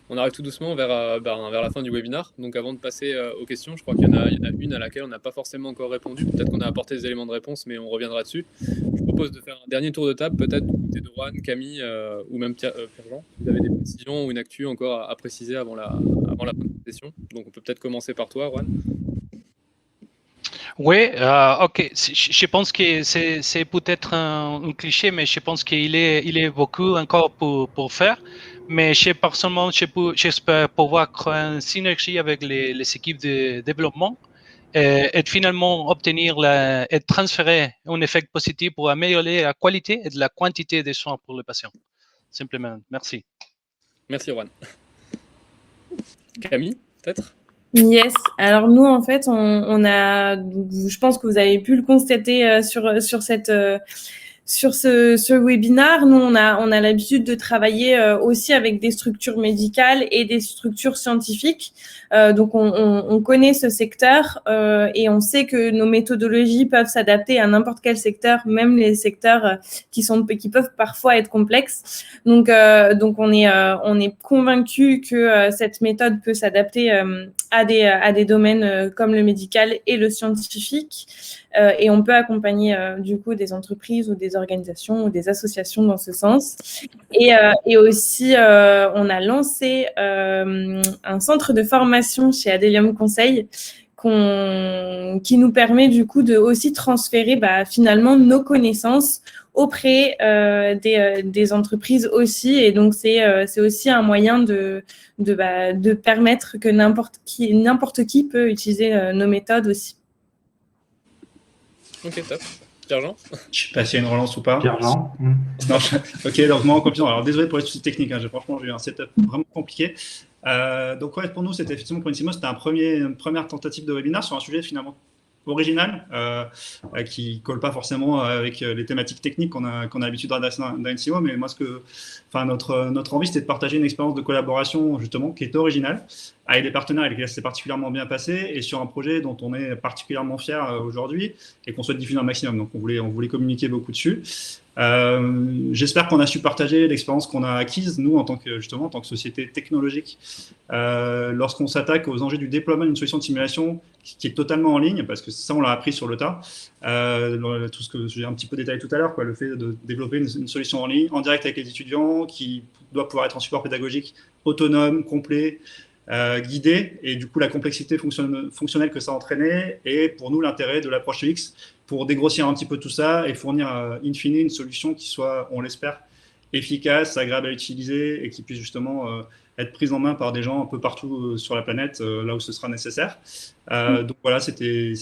On arrive tout doucement vers la fin du webinaire. Donc avant de passer aux questions, je crois qu'il y en a une à laquelle on n'a pas forcément encore répondu. Peut-être qu'on a apporté des éléments de réponse, mais on reviendra dessus. Je vous propose de faire un dernier tour de table, peut-être du côté de Juan, Camille ou même Pierre-Jean. Vous avez des précisions ou une actu encore à préciser avant la fin de la session. Donc on peut peut-être commencer par toi, Juan. Oui, ok. Je pense que c'est peut-être un cliché, mais je pense qu'il est beaucoup encore pour faire. Mais personnellement, j'espère pouvoir créer une synergie avec les équipes de développement et finalement obtenir et transférer un effet positif pour améliorer la qualité et la quantité des soins pour les patients. Simplement, merci. Merci, Juan. Camille, peut-être? Yes. Alors nous, en fait, on a, je pense que vous avez pu le constater sur ce webinaire. Nous, on a l'habitude de travailler aussi avec des structures médicales et des structures scientifiques. Donc, on connaît ce secteur et on sait que nos méthodologies peuvent s'adapter à n'importe quel secteur, même les secteurs qui peuvent parfois être complexes. Donc on est convaincu que cette méthode peut s'adapter à des domaines comme le médical et le scientifique. Et on peut accompagner du coup des entreprises ou des organisations ou des associations dans ce sens. Et aussi, on a lancé un centre de formation chez Adelium Conseil qui nous permet du coup de aussi transférer finalement nos connaissances auprès des entreprises aussi. Et donc, c'est aussi un moyen de permettre que n'importe qui peut utiliser nos méthodes aussi. Ok, top. Pierre-Jean? Je sais pas s'il y a une relance ou pas. Pierre-Jean. Non, ok, donc moi en confiance. Alors désolé pour les soucis techniques, franchement j'ai eu un setup vraiment compliqué. Donc ouais, pour nous c'était effectivement pour Insimo, c'était une première tentative de webinaire sur un sujet finalement original qui colle pas forcément avec les thématiques techniques qu'on a l'habitude d'Insimo, mais moi notre envie c'était de partager une expérience de collaboration justement qui est originale avec des partenaires avec lesquels c'est particulièrement bien passé et sur un projet dont on est particulièrement fier aujourd'hui et qu'on souhaite diffuser un maximum. Donc on voulait communiquer beaucoup dessus. J'espère qu'on a su partager l'expérience qu'on a acquise, nous, en tant que société technologique, lorsqu'on s'attaque aux enjeux du déploiement d'une solution de simulation qui est totalement en ligne, parce que ça, on l'a appris sur le tas. Tout ce que j'ai un petit peu détaillé tout à l'heure, le fait de développer une solution en ligne, en direct avec les étudiants, qui doit pouvoir être un support pédagogique autonome, complet, guidé, et du coup la complexité fonctionnelle que ça entraînait, et pour nous l'intérêt de l'approche UX pour dégrossir un petit peu tout ça et fournir in fine une solution qui soit, on l'espère, efficace, agréable à utiliser et qui puisse justement être prise en main par des gens un peu partout sur la planète, là où ce sera nécessaire. Donc voilà, c'était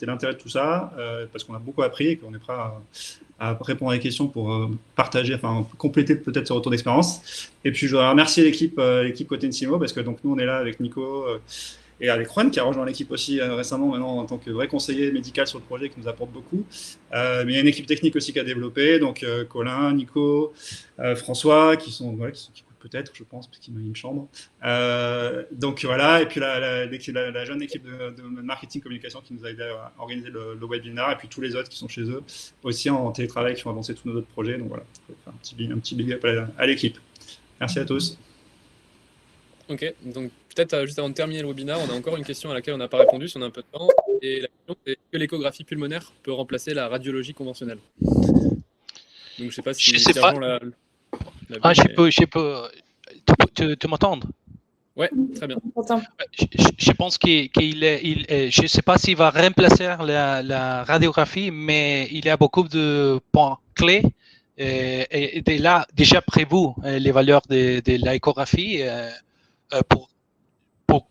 l'intérêt de tout ça, parce qu'on a beaucoup appris et qu'on est prêt à répondre à des questions pour partager, compléter peut-être ce retour d'expérience. Et puis je voudrais remercier l'équipe côté Insimo, parce que donc nous on est là avec Nico et avec Juan qui a rejoint l'équipe aussi récemment maintenant en tant que vrai conseiller médical sur le projet, qui nous apporte beaucoup. Mais il y a une équipe technique aussi qui a développé, donc Colin, Nico, François, qui peut-être, je pense, parce qu'il m'a mis une chambre. Donc voilà, et puis la jeune équipe de marketing communication qui nous a aidé à organiser le webinaire, et puis tous les autres qui sont chez eux aussi en télétravail, qui ont avancé tous nos autres projets. Donc voilà, un petit big up à l'équipe. Merci à tous. Ok, donc peut-être juste avant de terminer le webinaire, on a encore une question à laquelle on n'a pas répondu si on a un peu de temps. Et la question, c'est: est-ce que l'échographie pulmonaire peut remplacer la radiologie conventionnelle? Donc je ne sais pas si je sais pas. l'a Je peux. Tu m'entends? Ouais, très bien. Je pense je ne sais pas s'il va remplacer la radiographie, mais il y a beaucoup de points clés et là, déjà prévu les valeurs de l'échographie pour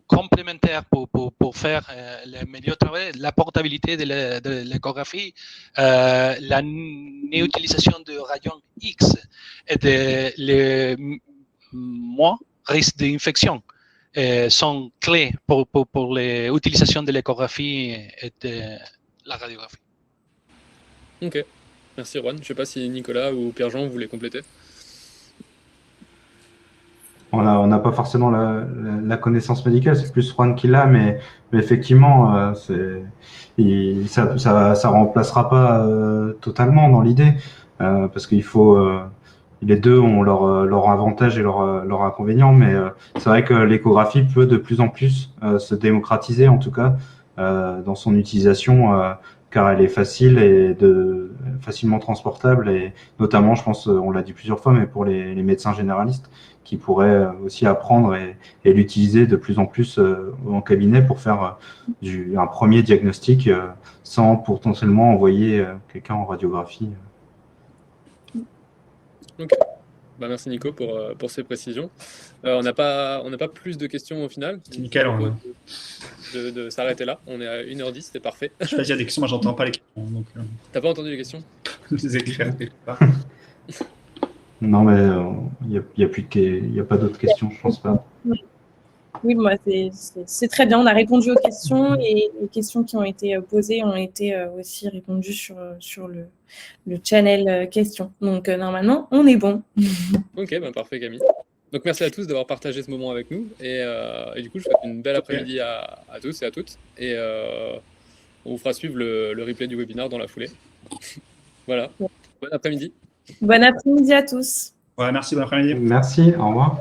complémentaire, pour faire le meilleur travail, la portabilité de l'échographie, la utilisation de rayons X et les moins risques d'infection sont clés pour l'utilisation de l'échographie et de la radiographie. Ok, merci Juan. Je ne sais pas si Nicolas ou Pierre-Jean voulaient compléter. On n'a pas forcément la connaissance médicale, c'est plus Juan qui l'a, mais effectivement, ça remplacera pas totalement dans l'idée, parce qu'il faut, les deux ont leur avantage et leur inconvénient, mais c'est vrai que l'échographie peut de plus en plus se démocratiser, en tout cas, dans son utilisation, car elle est facile et facilement transportable, et notamment, je pense, on l'a dit plusieurs fois, mais pour les médecins généralistes, qui pourraient aussi apprendre et l'utiliser de plus en plus en cabinet pour faire un premier diagnostic sans potentiellement envoyer quelqu'un en radiographie. Ok. Bah, merci Nico pour ces précisions. On n'a pas plus de questions au final. C'est nickel. De s'arrêter là. On est à 1h10, c'était parfait. Je sais pas s'il y a des questions, moi j'entends pas les questions. T'as pas entendu les questions? Je les éclaire quelque part. Non, mais il n'y a pas d'autres questions, je pense pas. Oui, moi, c'est très bien. On a répondu aux questions et les questions qui ont été posées ont été aussi répondues sur le channel questions. Donc, normalement, on est bon. Ok, bah, parfait Camille. Donc, merci à tous d'avoir partagé ce moment avec nous. Et du coup, je vous souhaite une belle après-midi à tous et à toutes. Et on vous fera suivre le replay du webinaire dans la foulée. Voilà. Bon après-midi. Bon après-midi à tous. Ouais, merci, bon après-midi. Merci, au revoir.